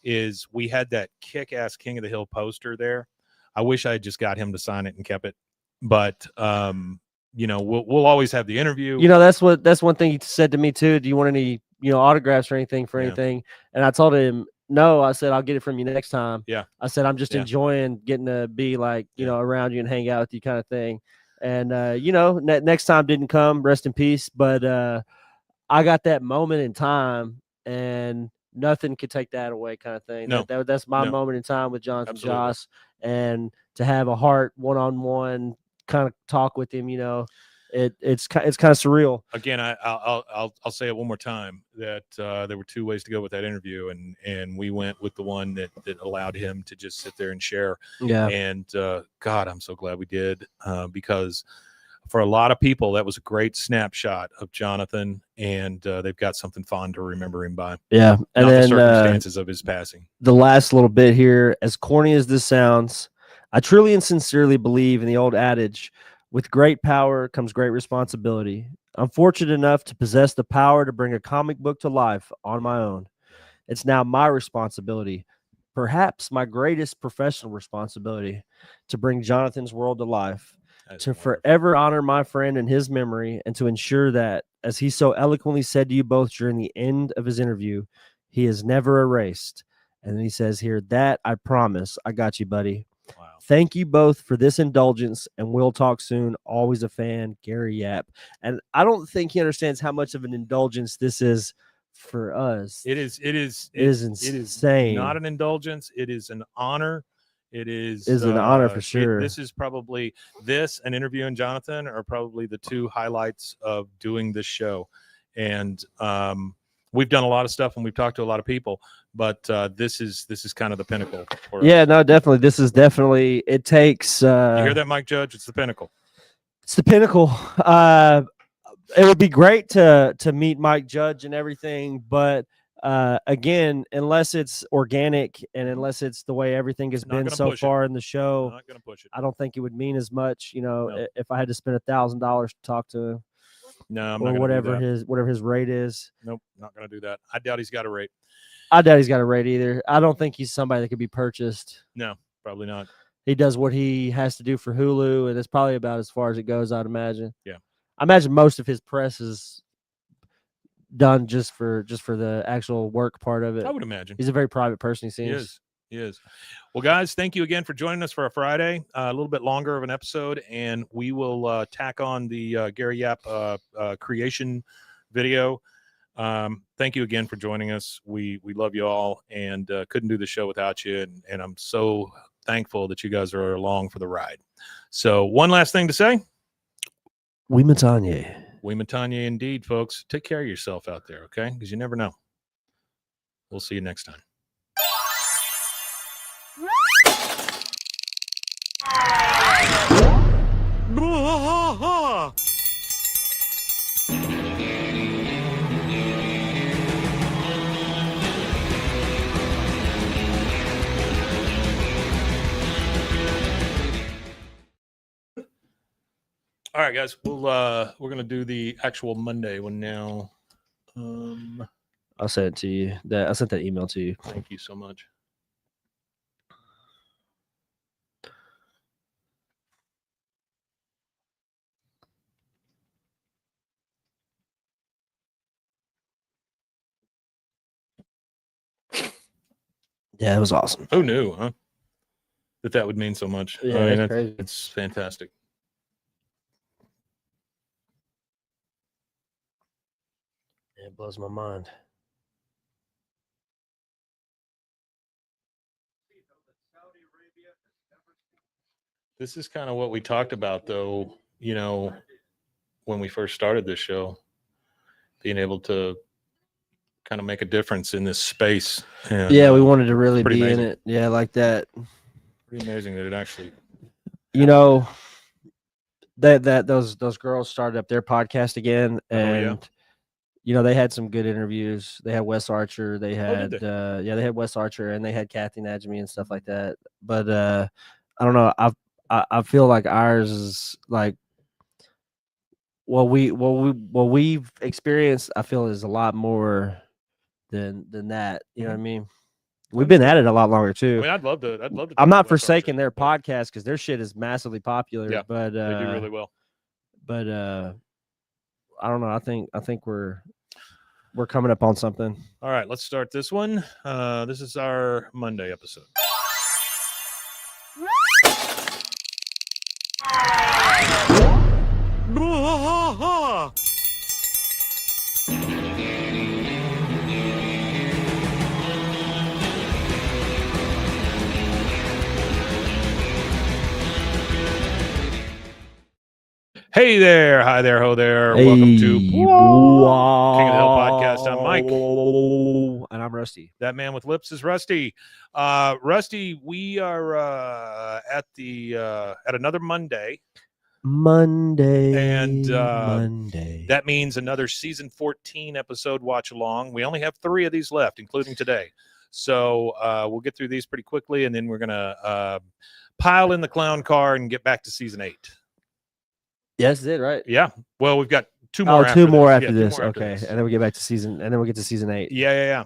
[SPEAKER 2] is we had that kick-ass King of the Hill poster there. I wish I had just got him to sign it and kept it. But we'll always have the interview.
[SPEAKER 1] That's one thing he said to me too. Do you want any autographs or anything for anything? And I told him no. I said I'll get it from you next time.
[SPEAKER 2] Yeah.
[SPEAKER 1] I said I'm just enjoying getting to be like around you and hang out with you kind of thing. And next time didn't come. Rest in peace. But I got that moment in time, and nothing could take that away, kind of thing.
[SPEAKER 2] No.
[SPEAKER 1] That's my moment in time with Jonathan Joss, and to have a heart one-on-one kind of talk with him, it's kind of surreal.
[SPEAKER 2] Again, I'll say it one more time that there were two ways to go with that interview, and we went with the one that allowed him to just sit there and share.
[SPEAKER 1] Yeah.
[SPEAKER 2] And God, I'm so glad we did, because for a lot of people that was a great snapshot of Jonathan, and they've got something fond to remember him by.
[SPEAKER 1] Yeah,
[SPEAKER 2] and then the circumstances of his passing.
[SPEAKER 1] The last little bit here, as corny as this sounds, I truly and sincerely believe in the old adage, with great power comes great responsibility. I'm fortunate enough to possess the power to bring a comic book to life on my own. It's now my responsibility, perhaps my greatest professional responsibility, to bring Jonathan's world to life, to forever honor my friend and his memory, and to ensure that, as he so eloquently said to you both during the end of his interview, he is never erased. And then he says here, that I promise. I got you, buddy.
[SPEAKER 2] Wow.
[SPEAKER 1] Thank you both for this indulgence, and we'll talk soon. Always a fan, Gary Yap. And I don't think he understands how much of an indulgence this is for us.
[SPEAKER 2] It is
[SPEAKER 1] insane.
[SPEAKER 2] It is not an indulgence. It is an honor. It is
[SPEAKER 1] an honor for sure.
[SPEAKER 2] This is probably and interviewing Jonathan are probably the two highlights of doing this show. And we've done a lot of stuff and we've talked to a lot of people, but this is kind of the pinnacle. For
[SPEAKER 1] Yeah,
[SPEAKER 2] us.
[SPEAKER 1] no, definitely. This is definitely. It takes.
[SPEAKER 2] You hear that, Mike Judge? It's the pinnacle.
[SPEAKER 1] It's the pinnacle. It would be great to meet Mike Judge and everything, but again, unless it's organic and unless it's the way everything has been so far in the show,
[SPEAKER 2] I'm not going to push it.
[SPEAKER 1] I don't think it would mean as much.
[SPEAKER 2] No.
[SPEAKER 1] If I had to spend $1,000 to talk to him,
[SPEAKER 2] no, I'm
[SPEAKER 1] or
[SPEAKER 2] not
[SPEAKER 1] whatever his rate is.
[SPEAKER 2] Nope, not going to do that. I doubt he's got a rate.
[SPEAKER 1] I doubt he's got a rate either. I don't think he's somebody that could be purchased.
[SPEAKER 2] No, probably not.
[SPEAKER 1] He does what he has to do for Hulu, and it's probably about as far as it goes, I'd imagine.
[SPEAKER 2] Yeah.
[SPEAKER 1] I imagine most of his press is done just for the actual work part of it.
[SPEAKER 2] I would imagine.
[SPEAKER 1] He's a very private person, he seems.
[SPEAKER 2] He is. Well, guys, thank you again for joining us for a Friday. A little bit longer of an episode, and we will tack on the Gary Yap creation video. Thank you again for joining us. We love you all, and couldn't do the show without you, and I'm so thankful that you guys are along for the ride. So one last thing to say.
[SPEAKER 1] Wematanye.
[SPEAKER 2] Wematanye indeed, folks. Take care of yourself out there, okay? Because you never know. We'll see you next time. All right, guys. We're gonna do the actual Monday one now.
[SPEAKER 1] I'll send it to you. I sent that email to you.
[SPEAKER 2] Thank you so much.
[SPEAKER 1] Yeah, it was awesome.
[SPEAKER 2] Who knew, huh? That would mean so much.
[SPEAKER 1] Yeah,
[SPEAKER 2] I mean,
[SPEAKER 1] that's crazy.
[SPEAKER 2] It's fantastic.
[SPEAKER 1] It blows my mind.
[SPEAKER 2] This is kind of what we talked about, though, when we first started this show, being able to kind of make a difference in this space. And,
[SPEAKER 1] yeah, we wanted to really be
[SPEAKER 2] amazing.
[SPEAKER 1] in it. Yeah, like that.
[SPEAKER 2] Pretty amazing that it actually.
[SPEAKER 1] That those girls started up their podcast again, and they had some good interviews. They had Wes Archer. They had they had Wes Archer, and they had Kathy Najimy and stuff like that. But I don't know. I feel like ours is like what we've experienced. I feel is a lot more than that. You know what I mean? We've been at it a lot longer too.
[SPEAKER 2] I mean, I'd love to.
[SPEAKER 1] I'm not forsaking their podcast because their shit is massively popular.
[SPEAKER 2] Yeah,
[SPEAKER 1] but
[SPEAKER 2] they do really well.
[SPEAKER 1] But I don't know. I think we're coming up on something.
[SPEAKER 2] All right, let's start this one. This is our Monday episode. Hey there, hi there, ho there.
[SPEAKER 1] Hey,
[SPEAKER 2] welcome to King of the Hill Podcast. I'm Mike.
[SPEAKER 1] And I'm Rusty.
[SPEAKER 2] That man with lips is Rusty. Rusty, we are at another Monday. And
[SPEAKER 1] Monday.
[SPEAKER 2] That means another season 14 episode watch along. We only have 3 of these left, including today. So we'll get through these pretty quickly, and then we're gonna pile in the clown car and get back to season 8.
[SPEAKER 1] Yes, that's it, right?
[SPEAKER 2] Yeah. Well, we've got 2 more.
[SPEAKER 1] Two more after this.
[SPEAKER 2] Two more after
[SPEAKER 1] okay,
[SPEAKER 2] this.
[SPEAKER 1] and then we get back to season, and then we get to season 8.
[SPEAKER 2] Yeah.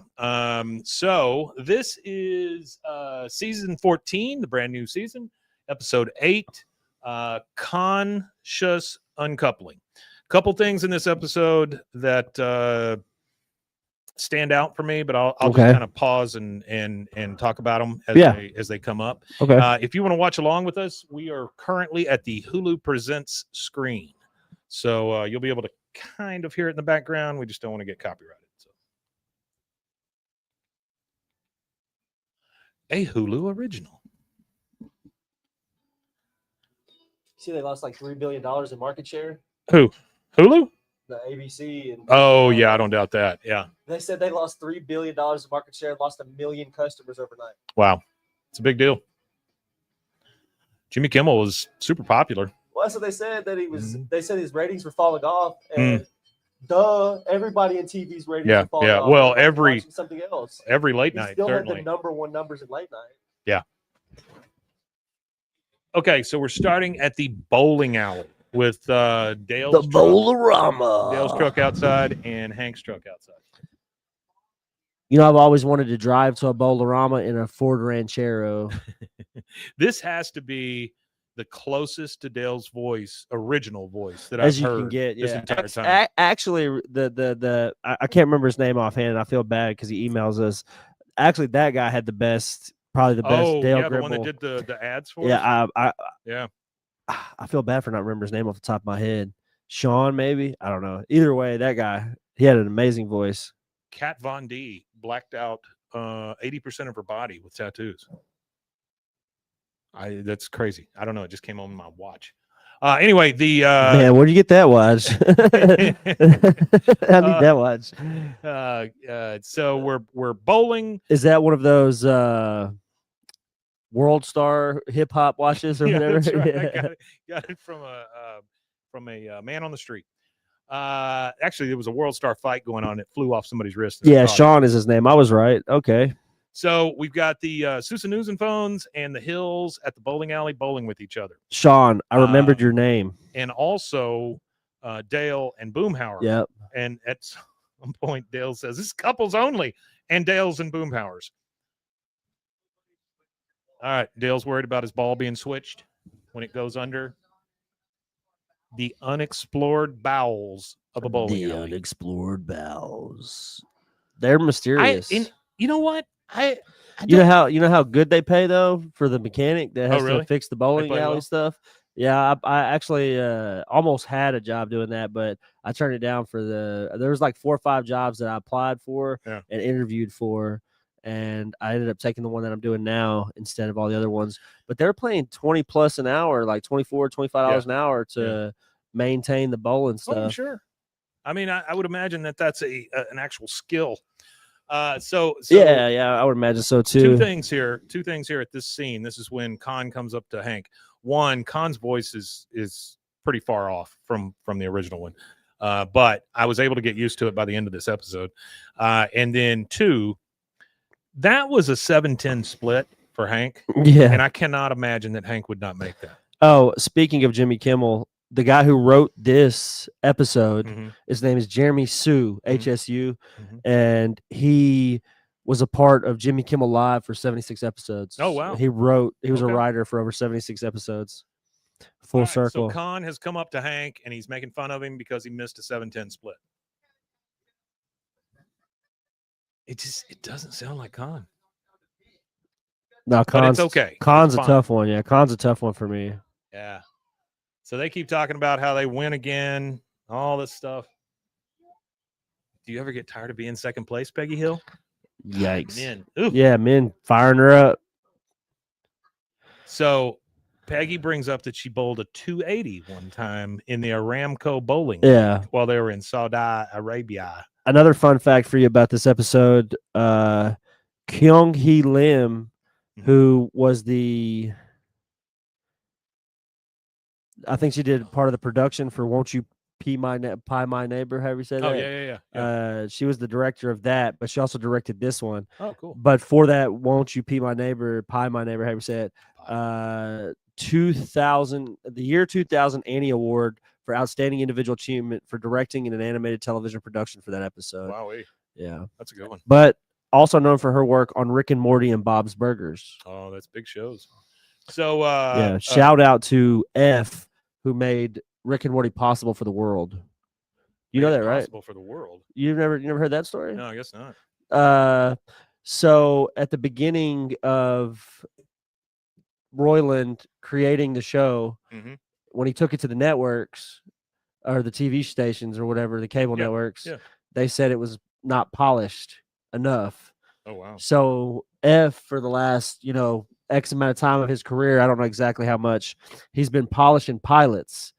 [SPEAKER 2] So this is season 14, the brand new season, episode 8, conscious uncoupling. Couple things in this episode that stand out for me, but I'll just kind of pause and talk about them as they come up.
[SPEAKER 1] Okay.
[SPEAKER 2] If you want to watch along with us, we are currently at the Hulu Presents screen, so you'll be able to kind of hear it in the background. We just don't want to get copyrighted. So, a Hulu original.
[SPEAKER 1] See, they lost like $3 billion in market share.
[SPEAKER 2] Who? Hulu?
[SPEAKER 1] the ABC. And
[SPEAKER 2] Oh yeah, I don't doubt that. Yeah.
[SPEAKER 1] They said they lost $3 billion of market share, lost 1 million customers overnight.
[SPEAKER 2] Wow, it's a big deal. Jimmy Kimmel was super popular.
[SPEAKER 1] Well, that's what they said, that he was.
[SPEAKER 2] Mm-hmm.
[SPEAKER 1] They said his ratings were falling off, and everybody in TV's ratings were falling off.
[SPEAKER 2] Well,
[SPEAKER 1] watching something else.
[SPEAKER 2] Every late
[SPEAKER 1] He
[SPEAKER 2] night
[SPEAKER 1] still
[SPEAKER 2] certainly
[SPEAKER 1] had the #1 numbers in late night.
[SPEAKER 2] Yeah. Okay, so we're starting at the bowling alley with Dale's truck outside and Hank's truck outside.
[SPEAKER 1] You know, I've always wanted to drive to a Bowl-O-Rama in a Ford Ranchero.
[SPEAKER 2] This has to be the closest to Dale's original voice that
[SPEAKER 1] as
[SPEAKER 2] I've
[SPEAKER 1] you
[SPEAKER 2] heard
[SPEAKER 1] can get.
[SPEAKER 2] this
[SPEAKER 1] Yeah,
[SPEAKER 2] entire time.
[SPEAKER 1] actually, I can't remember his name offhand, and I feel bad because he emails us. Actually, that guy had probably the best.
[SPEAKER 2] Oh,
[SPEAKER 1] Dale
[SPEAKER 2] yeah,
[SPEAKER 1] Gribble.
[SPEAKER 2] the one that did the ads for us?
[SPEAKER 1] Yeah, I feel bad for not remembering his name off the top of my head. Sean, maybe, I don't know. Either way, that guy, he had an amazing voice.
[SPEAKER 2] Kat Von D blacked out 80% of her body with tattoos. That's crazy. I don't know. It just came on my watch. Anyway,
[SPEAKER 1] man, where'd you get that watch? I need that watch.
[SPEAKER 2] So we're bowling.
[SPEAKER 1] Is that one of those World Star hip hop watches or whatever?
[SPEAKER 2] That's right. I got it from a man on the street. Actually, there was a World Star fight going on. It flew off somebody's wrist.
[SPEAKER 1] Yeah, Sean is his name. I was right. Okay.
[SPEAKER 2] So we've got the Susanusen phones and the Hills at the bowling alley bowling with each other.
[SPEAKER 1] Sean, I remembered your name.
[SPEAKER 2] And also Dale and Boomhauer.
[SPEAKER 1] Yep.
[SPEAKER 2] And at some point, Dale says, "This is couples only," and Dale's and Boomhauer's. All right, Dale's worried about his ball being switched when it goes under the unexplored bowels of a bowling alley.
[SPEAKER 1] The unexplored bowels. They're mysterious.
[SPEAKER 2] You know what?
[SPEAKER 1] You know how good they pay though for the mechanic that has
[SPEAKER 2] really?
[SPEAKER 1] to fix the bowling alley stuff. Yeah, I actually almost had a job doing that, but I turned it down for there was like 4 or 5 jobs that I applied for and interviewed for, and I ended up taking the one that I'm doing now instead of all the other ones. But they're paying $20+ an hour, like $24, $25 an hour to maintain the bowling stuff.
[SPEAKER 2] Oh, sure. I mean, I would imagine that's an actual skill. So
[SPEAKER 1] yeah, I would imagine so too.
[SPEAKER 2] Two things here at this scene. This is when Khan comes up to Hank. One, Khan's voice is pretty far off from the original one, but I was able to get used to it by the end of this episode. And then 2, that was a 7-10 split for Hank.
[SPEAKER 1] Yeah, and
[SPEAKER 2] I cannot imagine that Hank would not make that.
[SPEAKER 1] Oh, speaking of Jimmy Kimmel, the guy who wrote this episode, his name is Jeremy Sue, HSU, and he was a part of Jimmy Kimmel Live for 76 episodes.
[SPEAKER 2] Oh, wow.
[SPEAKER 1] He was a writer for over 76 episodes. Full circle.
[SPEAKER 2] So Khan has come up to Hank, and he's making fun of him because he missed a 7-10 split. It doesn't sound like Khan.
[SPEAKER 1] No,
[SPEAKER 2] Khan's okay.
[SPEAKER 1] Khan's a tough one. Yeah, Khan's a tough one for me.
[SPEAKER 2] Yeah. So they keep talking about how they win again, all this stuff. Do you ever get tired of being second place, Peggy Hill?
[SPEAKER 1] Yikes.
[SPEAKER 2] Men.
[SPEAKER 1] Yeah, men firing her up.
[SPEAKER 2] So Peggy brings up that she bowled a 280 one time in the Aramco bowling while they were in Saudi Arabia.
[SPEAKER 1] Another fun fact for you about this episode, Kyung Hee Lim, who was I think she did part of the production for "Won't You Pie My Neighbor." However you say that.
[SPEAKER 2] Yeah.
[SPEAKER 1] She was the director of that, but she also directed this one.
[SPEAKER 2] Oh, cool.
[SPEAKER 1] But for that "Won't You Pie My Neighbor," however you say it, the year 2000 Annie Award for Outstanding Individual Achievement for directing in an animated television production for that episode.
[SPEAKER 2] Wowee.
[SPEAKER 1] Yeah,
[SPEAKER 2] that's a good one.
[SPEAKER 1] But also known for her work on Rick and Morty and Bob's Burgers.
[SPEAKER 2] Oh, that's big shows. So
[SPEAKER 1] shout out to F, who made Rick and Morty possible for the world. You know that, right?
[SPEAKER 2] Possible for the world.
[SPEAKER 1] You never heard that story?
[SPEAKER 2] No, I guess not.
[SPEAKER 1] So at the beginning of Roiland creating the show, when he took it to the networks or the TV stations or whatever, the cable networks, they said it was not polished enough.
[SPEAKER 2] Oh, wow.
[SPEAKER 1] So F, for the last, X amount of time of his career, I don't know exactly how much, he's been polishing pilots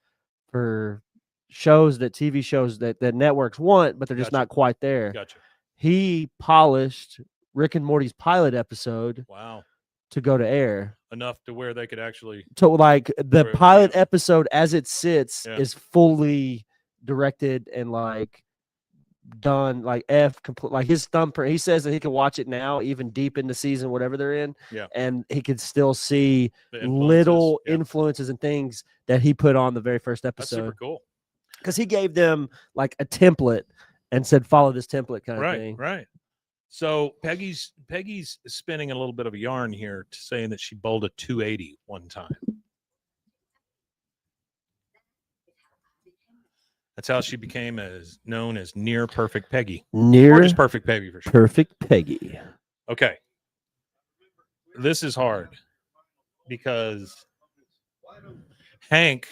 [SPEAKER 1] for shows that TV shows that networks want, but they're just not quite there.
[SPEAKER 2] Gotcha.
[SPEAKER 1] He polished Rick and Morty's pilot episode.
[SPEAKER 2] Wow.
[SPEAKER 1] To go to air
[SPEAKER 2] enough to where they could actually.
[SPEAKER 1] So like the pilot episode as it sits is fully directed and like done like complete, like his thumbprint. He says that he can watch it now, even deep in the season, whatever they're in, and he can still see little influences and things that he put on the very first episode.
[SPEAKER 2] That's super cool.
[SPEAKER 1] Because he gave them like a template and said, "Follow this template," kind of thing.
[SPEAKER 2] Right. So Peggy's spinning a little bit of a yarn here, saying that she bowled a 280 one time. That's how she became known as Near Perfect Peggy.
[SPEAKER 1] Or
[SPEAKER 2] just Perfect Peggy for sure.
[SPEAKER 1] Perfect Peggy.
[SPEAKER 2] Okay. This is hard because Hank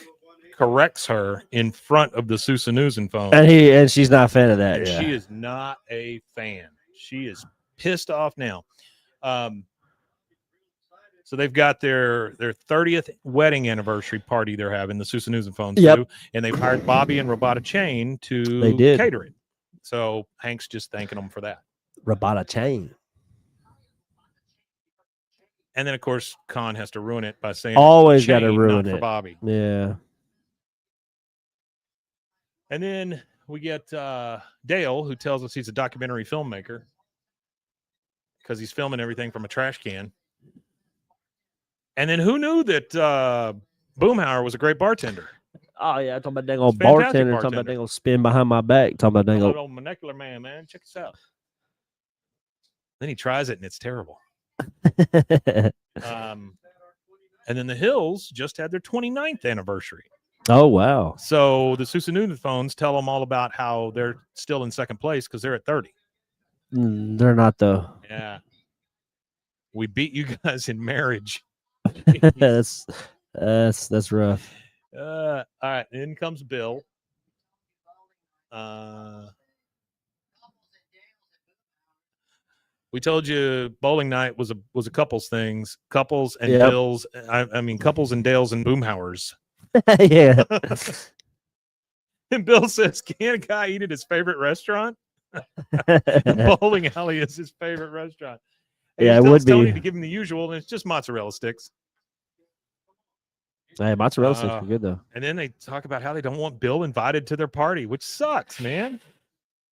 [SPEAKER 2] corrects her in front of the Susanusen phone.
[SPEAKER 1] And she's not a fan of that.
[SPEAKER 2] She is not a fan. She is pissed off now. So they've got their 30th wedding anniversary party they're having, the Susanusen phones do, and they've hired Bobby and Wematanye to cater it. So Hank's just thanking them for that.
[SPEAKER 1] Wematanye.
[SPEAKER 2] And then, of course, Khan has to ruin it by saying
[SPEAKER 1] always got to ruin
[SPEAKER 2] it for
[SPEAKER 1] it.
[SPEAKER 2] Bobby.
[SPEAKER 1] Yeah.
[SPEAKER 2] And then we get Dale, who tells us he's a documentary filmmaker because he's filming everything from a trash can. And then who knew that Boomhauer was a great bartender?
[SPEAKER 1] Oh, yeah. Talking about dang old bartender. Talking about dang old spin behind my back. Talking about dang
[SPEAKER 2] old molecular man. Check this out. Then he tries it, and it's terrible. And then the Hills just had their 29th anniversary.
[SPEAKER 1] Oh, wow.
[SPEAKER 2] So the Susanusen phones tell them all about how they're still in second place because they're at 30.
[SPEAKER 1] They're not, though.
[SPEAKER 2] Yeah. We beat you guys in marriage.
[SPEAKER 1] that's rough.
[SPEAKER 2] All right. In comes Bill. We told you bowling night was a couples things. Couples and Bills. I mean, couples and Dales and Boomhauers.
[SPEAKER 1] Yeah.
[SPEAKER 2] And Bill says, "Can a guy eat at his favorite restaurant?" Bowling alley is his favorite restaurant. And
[SPEAKER 1] it would be.
[SPEAKER 2] Tony to give him the usual, and it's just mozzarella sticks.
[SPEAKER 1] Hey, mozzarella sticks are good though.
[SPEAKER 2] And then they talk about how they don't want Bill invited to their party, which sucks, man.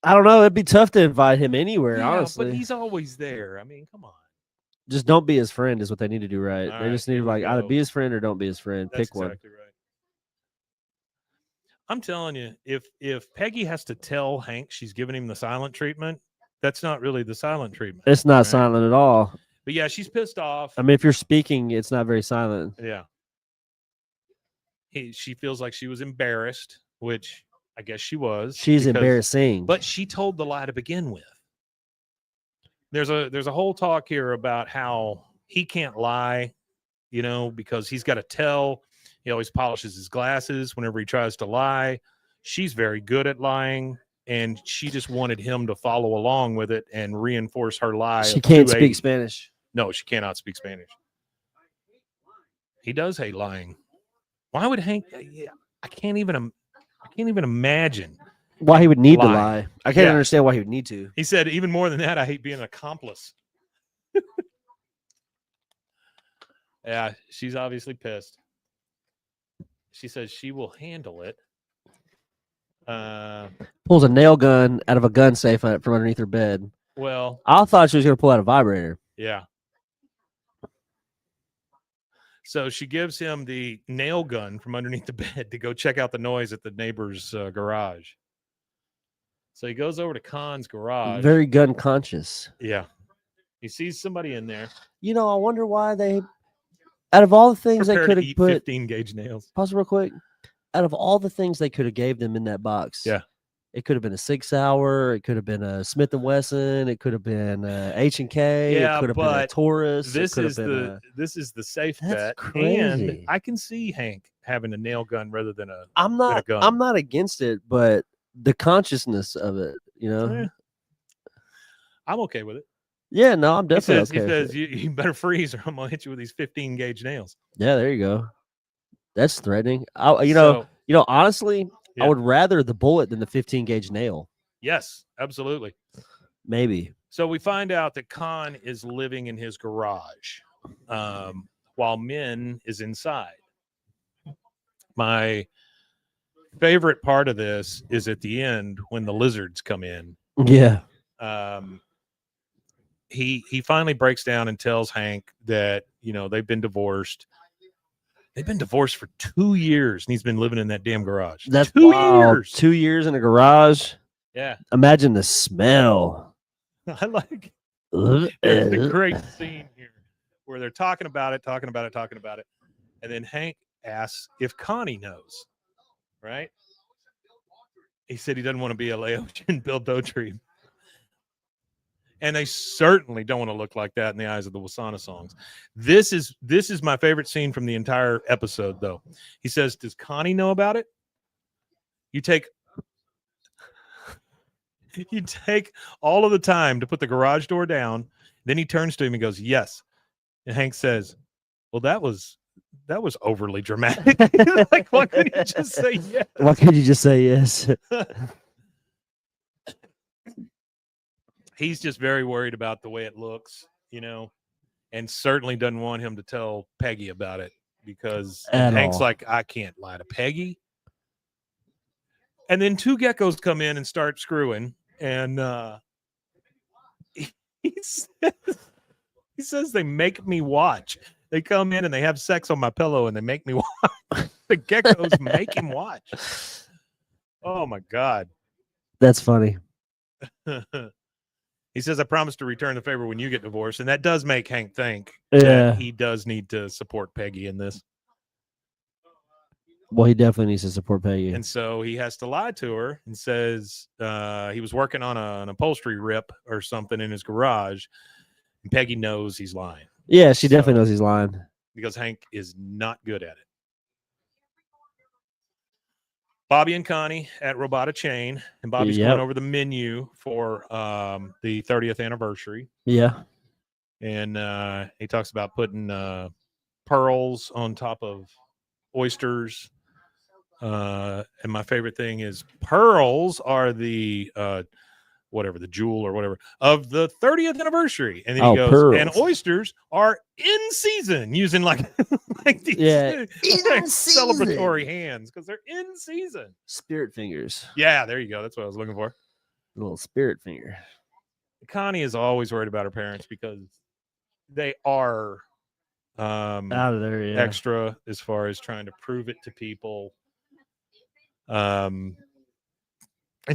[SPEAKER 1] I don't know. It'd be tough to invite him anywhere, honestly.
[SPEAKER 2] But he's always there. I mean, come on.
[SPEAKER 1] Just don't be his friend is what they need to do, right?
[SPEAKER 2] All
[SPEAKER 1] they just need to either be his friend or don't be his friend.
[SPEAKER 2] That's
[SPEAKER 1] Pick one.
[SPEAKER 2] Exactly right. I'm telling you, if Peggy has to tell Hank she's giving him the silent treatment, that's not really the silent treatment.
[SPEAKER 1] It's not silent at all.
[SPEAKER 2] But yeah, she's pissed off.
[SPEAKER 1] I mean, if you're speaking, it's not very silent.
[SPEAKER 2] Yeah. She feels like she was embarrassed, which I guess she was.
[SPEAKER 1] She's embarrassing.
[SPEAKER 2] But she told the lie to begin with. There's a whole talk here about how he can't lie, because he's got to tell. He always polishes his glasses whenever he tries to lie. She's very good at lying, and she just wanted him to follow along with it and reinforce her lie.
[SPEAKER 1] She can't speak Spanish.
[SPEAKER 2] No, she cannot speak Spanish. He does hate lying. Why would Hank? I can't even imagine
[SPEAKER 1] why he would need to lie. I can't understand why he would need to.
[SPEAKER 2] He said, even more than that, I hate being an accomplice. Yeah, she's obviously pissed. She says she will handle it.
[SPEAKER 1] Pulls a nail gun out of a gun safe from underneath her bed.
[SPEAKER 2] Well,
[SPEAKER 1] I thought she was going to pull out a vibrator.
[SPEAKER 2] Yeah. So she gives him the nail gun from underneath the bed to go check out the noise at the neighbor's garage. So he goes over to Khan's garage.
[SPEAKER 1] Very gun conscious.
[SPEAKER 2] Yeah. He sees somebody in there.
[SPEAKER 1] I wonder why they, out of all the things they could have put
[SPEAKER 2] 15 gauge nails.
[SPEAKER 1] Pause real quick. Out of all the things they could have gave them in that box.
[SPEAKER 2] Yeah.
[SPEAKER 1] It could have been a 6 hour. It could have been a Smith & Wesson. It could have been a H&K.
[SPEAKER 2] Yeah,
[SPEAKER 1] it could have been a Taurus.
[SPEAKER 2] This is the safe bet.
[SPEAKER 1] Crazy.
[SPEAKER 2] And I can see Hank having a nail gun rather than a
[SPEAKER 1] I'm not against it, but the consciousness of it,
[SPEAKER 2] Yeah. I'm okay with it.
[SPEAKER 1] Yeah, no, I'm definitely
[SPEAKER 2] okay. He says you better freeze or I'm gonna hit you with these 15 gauge nails.
[SPEAKER 1] Yeah, there you go. That's threatening. Honestly,
[SPEAKER 2] Yeah.
[SPEAKER 1] I would rather the bullet than the 15 gauge nail.
[SPEAKER 2] Yes, absolutely.
[SPEAKER 1] Maybe.
[SPEAKER 2] So we find out that Khan is living in his garage while Min is inside. My favorite part of this is at the end when the lizards come in.
[SPEAKER 1] Yeah.
[SPEAKER 2] He finally breaks down and tells Hank that, they've been divorced. They've been divorced for 2 years, and he's been living in that damn garage.
[SPEAKER 1] That's
[SPEAKER 2] 2
[SPEAKER 1] wild.
[SPEAKER 2] years.
[SPEAKER 1] 2 years in a garage.
[SPEAKER 2] Yeah.
[SPEAKER 1] Imagine the smell.
[SPEAKER 2] I like it's a great scene here where they're talking about it. And then Hank asks if Connie knows, right? He said he doesn't want to be a Laotian Bill Dauterive. And they certainly don't want to look like that in the eyes of the Wasana songs. This is my favorite scene from the entire episode, though. He says, does Connie know about it? You take all of the time to put the garage door down. Then he turns to him and goes, yes. And Hank says, well, that was overly dramatic. Like, why couldn't you just say yes?
[SPEAKER 1] Why can't you just say yes?
[SPEAKER 2] He's just very worried about the way it looks, and certainly doesn't want him to tell Peggy about it because Hank's like, I can't lie to Peggy. And then 2 geckos come in and start screwing, and he says they make me watch. They come in and they have sex on my pillow and they make me watch. The geckos make him watch. Oh my God.
[SPEAKER 1] That's funny.
[SPEAKER 2] He says, I promise to return the favor when you get divorced. And that does make Hank think
[SPEAKER 1] Yeah.
[SPEAKER 2] that he does need to support Peggy in this.
[SPEAKER 1] Well, he definitely needs to support Peggy.
[SPEAKER 2] And so he has to lie to her and says he was working on an upholstery rip or something in his garage. And Peggy knows he's lying.
[SPEAKER 1] Yeah, she definitely knows he's lying.
[SPEAKER 2] Because Hank is not good at it. Bobby and Connie at Robota Chain, and Bobby's going over the menu for the 30th anniversary.
[SPEAKER 1] Yeah.
[SPEAKER 2] And he talks about putting pearls on top of oysters. And my favorite thing is pearls are the the jewel or whatever of the 30th anniversary. And then he goes, pearls. And oysters are in season, using like these celebratory hands because they're in season.
[SPEAKER 1] Spirit fingers.
[SPEAKER 2] Yeah, there you go. That's what I was looking for.
[SPEAKER 1] A little spirit finger.
[SPEAKER 2] Connie is always worried about her parents because they are
[SPEAKER 1] out of there,
[SPEAKER 2] extra as far as trying to prove it to people. And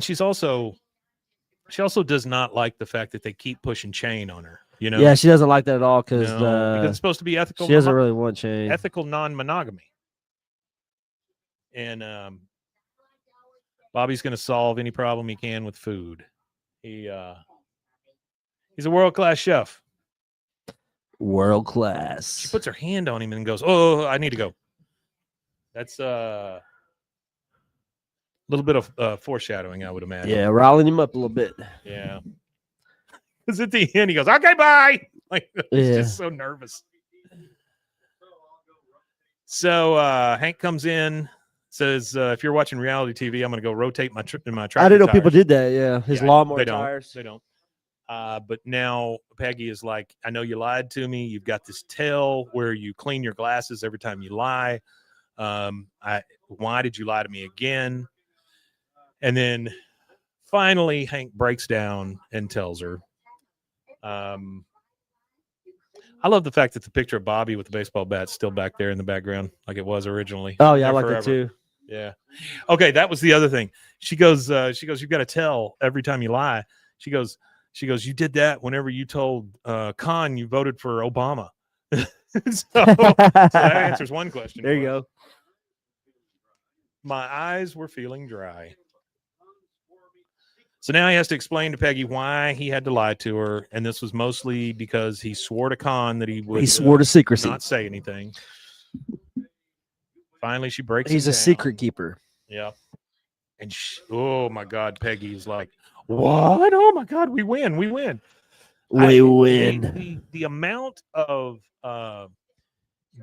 [SPEAKER 2] she also does not like the fact that they keep pushing chain on her.
[SPEAKER 1] Yeah, she doesn't like that at all because
[SPEAKER 2] it's supposed to be ethical.
[SPEAKER 1] She doesn't really want chain.
[SPEAKER 2] Ethical non-monogamy. And Bobby's going to solve any problem he can with food. He's a world-class chef.
[SPEAKER 1] World class.
[SPEAKER 2] She puts her hand on him and goes, "Oh, I need to go." That's a little bit of foreshadowing, I would imagine.
[SPEAKER 1] Yeah, riling him up a little bit.
[SPEAKER 2] Yeah. Because at the end, he goes, "Okay, bye." Like, he's just so nervous. So Hank comes in, says, "If you're watching reality TV, I'm going to go rotate my tractor
[SPEAKER 1] I didn't know
[SPEAKER 2] tires."
[SPEAKER 1] people did that. Yeah, his lawnmower tires.
[SPEAKER 2] They don't. But now Peggy is like, I know you lied to me. You've got this tell where you clean your glasses every time you lie. Why did you lie to me again? And then finally, Hank breaks down and tells her. I love the fact that the picture of Bobby with the baseball bat's still back there in the background, like it was originally.
[SPEAKER 1] Oh yeah, I like that too.
[SPEAKER 2] Yeah. Okay, that was the other thing. She goes, you've got to tell every time you lie. She goes, you did that whenever you told Khan you voted for Obama. so that answers one question.
[SPEAKER 1] There you go.
[SPEAKER 2] My eyes were feeling dry. So now he has to explain to Peggy why he had to lie to her, and this was mostly because he swore to Khan that he would.
[SPEAKER 1] He swore to secrecy,
[SPEAKER 2] not say anything. Finally, she breaks.
[SPEAKER 1] He's a secret keeper.
[SPEAKER 2] Yeah, and oh my God, Peggy is like, "What? Oh my God, we win! We win!
[SPEAKER 1] We win!"
[SPEAKER 2] The amount of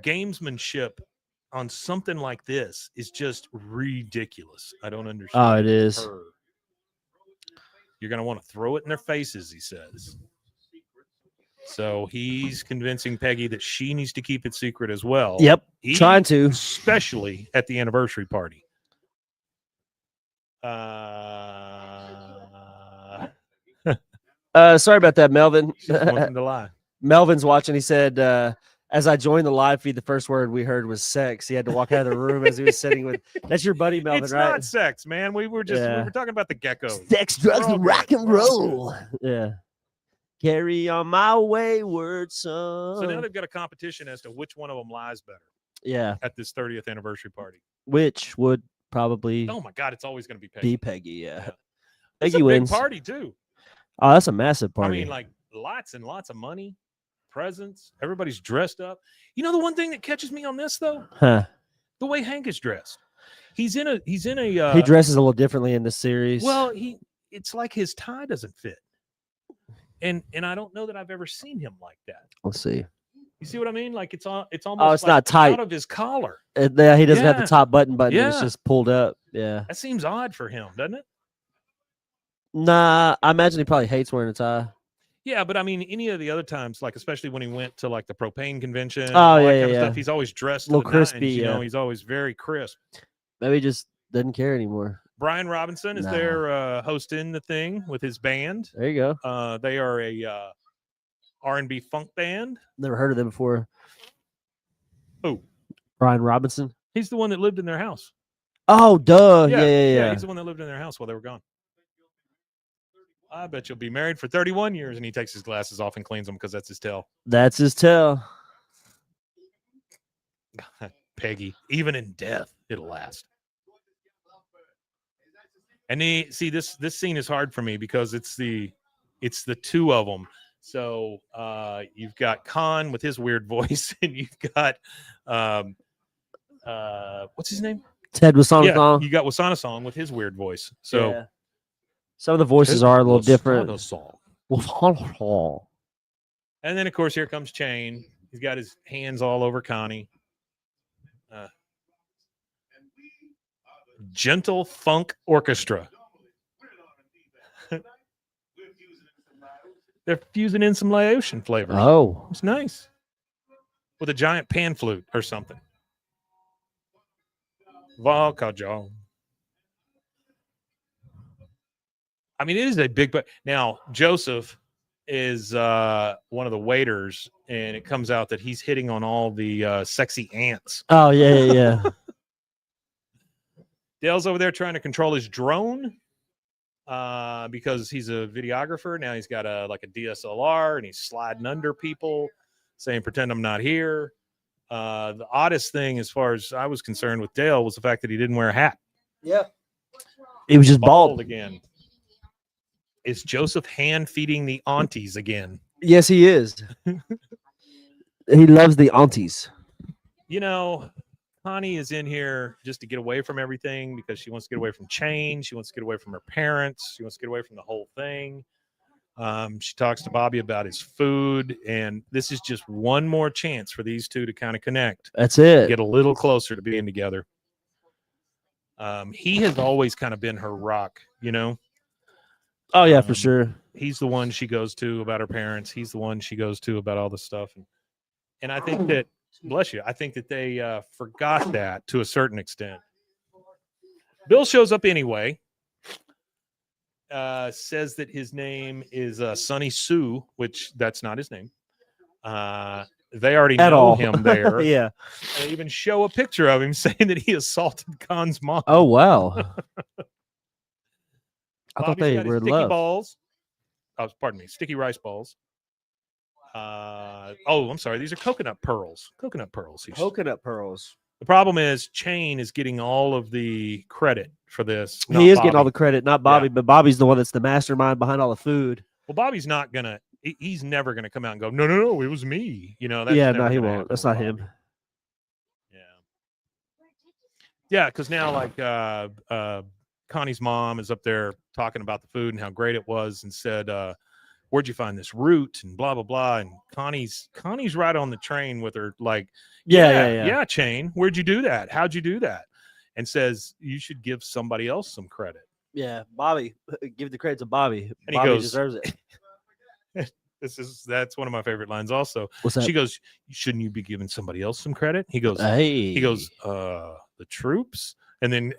[SPEAKER 2] gamesmanship on something like this is just ridiculous. I don't understand.
[SPEAKER 1] Oh, it is.
[SPEAKER 2] Her. You're going to want to throw it in their faces, he says. So he's convincing Peggy that she needs to keep it secret as well.
[SPEAKER 1] Yep, trying to.
[SPEAKER 2] Especially at the anniversary party.
[SPEAKER 1] Sorry about that, Melvin.
[SPEAKER 2] She just wants him to lie.
[SPEAKER 1] Melvin's watching. He said, as I joined the live feed, the first word we heard was sex. He had to walk out of the room as he was sitting with. That's your buddy, Melvin,
[SPEAKER 2] it's
[SPEAKER 1] right?
[SPEAKER 2] Not sex, man. We were talking about the geckos.
[SPEAKER 1] Sex, drugs, and rock and roll. Yeah. Carry on my wayward son.
[SPEAKER 2] So now they've got a competition as to which one of them lies better.
[SPEAKER 1] Yeah.
[SPEAKER 2] At this 30th anniversary party.
[SPEAKER 1] Which would probably.
[SPEAKER 2] Oh my God! It's always going to be Peggy.
[SPEAKER 1] Yeah.
[SPEAKER 2] It's
[SPEAKER 1] Peggy
[SPEAKER 2] a
[SPEAKER 1] wins.
[SPEAKER 2] big party too.
[SPEAKER 1] Oh, that's a massive party.
[SPEAKER 2] I mean, like lots and lots of money, presents. Everybody's dressed up. You know the one thing that catches me on this though?
[SPEAKER 1] Huh.
[SPEAKER 2] The way Hank is dressed. He's in a.
[SPEAKER 1] He dresses a little differently in this series.
[SPEAKER 2] Well, it's like his tie doesn't fit. And I don't know that I've ever seen him like that.
[SPEAKER 1] Let's see.
[SPEAKER 2] You see what I mean? Like it's almost
[SPEAKER 1] it's
[SPEAKER 2] like
[SPEAKER 1] not tight
[SPEAKER 2] out of his collar.
[SPEAKER 1] Yeah, he doesn't have the top button. It's just pulled up. Yeah.
[SPEAKER 2] That seems odd for him, doesn't it?
[SPEAKER 1] Nah, I imagine he probably hates wearing a tie.
[SPEAKER 2] Yeah, but I mean, any of the other times, like especially when he went to like the propane convention,
[SPEAKER 1] all
[SPEAKER 2] that
[SPEAKER 1] that
[SPEAKER 2] kind of stuff, he's always dressed
[SPEAKER 1] a little crispy.
[SPEAKER 2] Nines, you know, he's always very crisp.
[SPEAKER 1] Maybe he just doesn't care anymore.
[SPEAKER 2] Brian Robinson is there hosting the thing with his band.
[SPEAKER 1] There you go.
[SPEAKER 2] They are a R&B funk band.
[SPEAKER 1] Never heard of them before.
[SPEAKER 2] Oh,
[SPEAKER 1] Brian Robinson.
[SPEAKER 2] He's the one that lived in their house.
[SPEAKER 1] Oh, duh. Yeah.
[SPEAKER 2] He's the one that lived in their house while they were gone. I bet you'll be married for 31 years, and he takes his glasses off and cleans them because that's his tell.
[SPEAKER 1] That's his tell.
[SPEAKER 2] Peggy, even in death, it'll last. And see this scene is hard for me because it's the two of them. So you've got Khan with his weird voice, and you've got what's his name?
[SPEAKER 1] Ted Wasana-song.
[SPEAKER 2] You got Wasana-song with his weird voice. So
[SPEAKER 1] some of the voices are a little different.
[SPEAKER 2] And then of course here comes Chain. He's got his hands all over Connie. Gentle Funk Orchestra. They're fusing in some Laotian flavors.
[SPEAKER 1] Oh,
[SPEAKER 2] it's nice. With a giant pan flute or something. Valkajo. I mean, it is a big. Now Joseph is one of the waiters, and it comes out that he's hitting on all the sexy ants.
[SPEAKER 1] Oh yeah.
[SPEAKER 2] Dale's over there trying to control his drone because he's a videographer. Now he's got a DSLR, and he's sliding under people, saying, pretend I'm not here. The oddest thing, as far as I was concerned with Dale, was the fact that he didn't wear a hat.
[SPEAKER 1] Yeah. He was just bald
[SPEAKER 2] again. Is Joseph hand feeding the aunties again?
[SPEAKER 1] Yes, he is. He loves the aunties.
[SPEAKER 2] You know, Connie is in here just to get away from everything because she wants to get away from Chain. She wants to get away from her parents. She wants to get away from the whole thing. She talks to Bobby about his food, and this is just one more chance for these two to kind of connect.
[SPEAKER 1] That's it.
[SPEAKER 2] Get a little closer to being together. He has always kind of been her rock, you know?
[SPEAKER 1] Oh, yeah, for sure.
[SPEAKER 2] He's the one she goes to about her parents. He's the one she goes to about all this stuff. And I think that, bless you, I think that they forgot that to a certain extent. Bill shows up anyway. Says that his name is Sonny Sue, which that's not his name. They already know him there.
[SPEAKER 1] Yeah.
[SPEAKER 2] They even show a picture of him saying that he assaulted Khan's mom.
[SPEAKER 1] Oh, wow. I thought
[SPEAKER 2] Bobby's
[SPEAKER 1] they
[SPEAKER 2] got his
[SPEAKER 1] were in
[SPEAKER 2] sticky
[SPEAKER 1] love.
[SPEAKER 2] balls. Oh, pardon me, sticky rice balls. I'm sorry. These are coconut pearls. Coconut pearls.
[SPEAKER 1] Coconut pearls.
[SPEAKER 2] The problem is Chain is getting all of the credit for this.
[SPEAKER 1] He is getting all the credit, not Bobby, but Bobby's the one that's the mastermind behind all the food.
[SPEAKER 2] Well, Bobby's not gonna. He's never gonna come out and go, no, it was me. You know. That's
[SPEAKER 1] no, he won't. That's not him.
[SPEAKER 2] Yeah, because now Connie's mom is up there talking about the food and how great it was, and said, where'd you find this root and blah blah blah. And Connie's right on the train with her, like, yeah, Chain, where'd you do that? How'd you do that? And says you should give somebody else some credit.
[SPEAKER 1] Yeah, Bobby, give the credit to Bobby.
[SPEAKER 2] And
[SPEAKER 1] Bobby
[SPEAKER 2] he goes,
[SPEAKER 1] deserves it.
[SPEAKER 2] That's one of my favorite lines also.
[SPEAKER 1] What's that?
[SPEAKER 2] She goes, shouldn't you be giving somebody else some credit? He goes, the troops. And then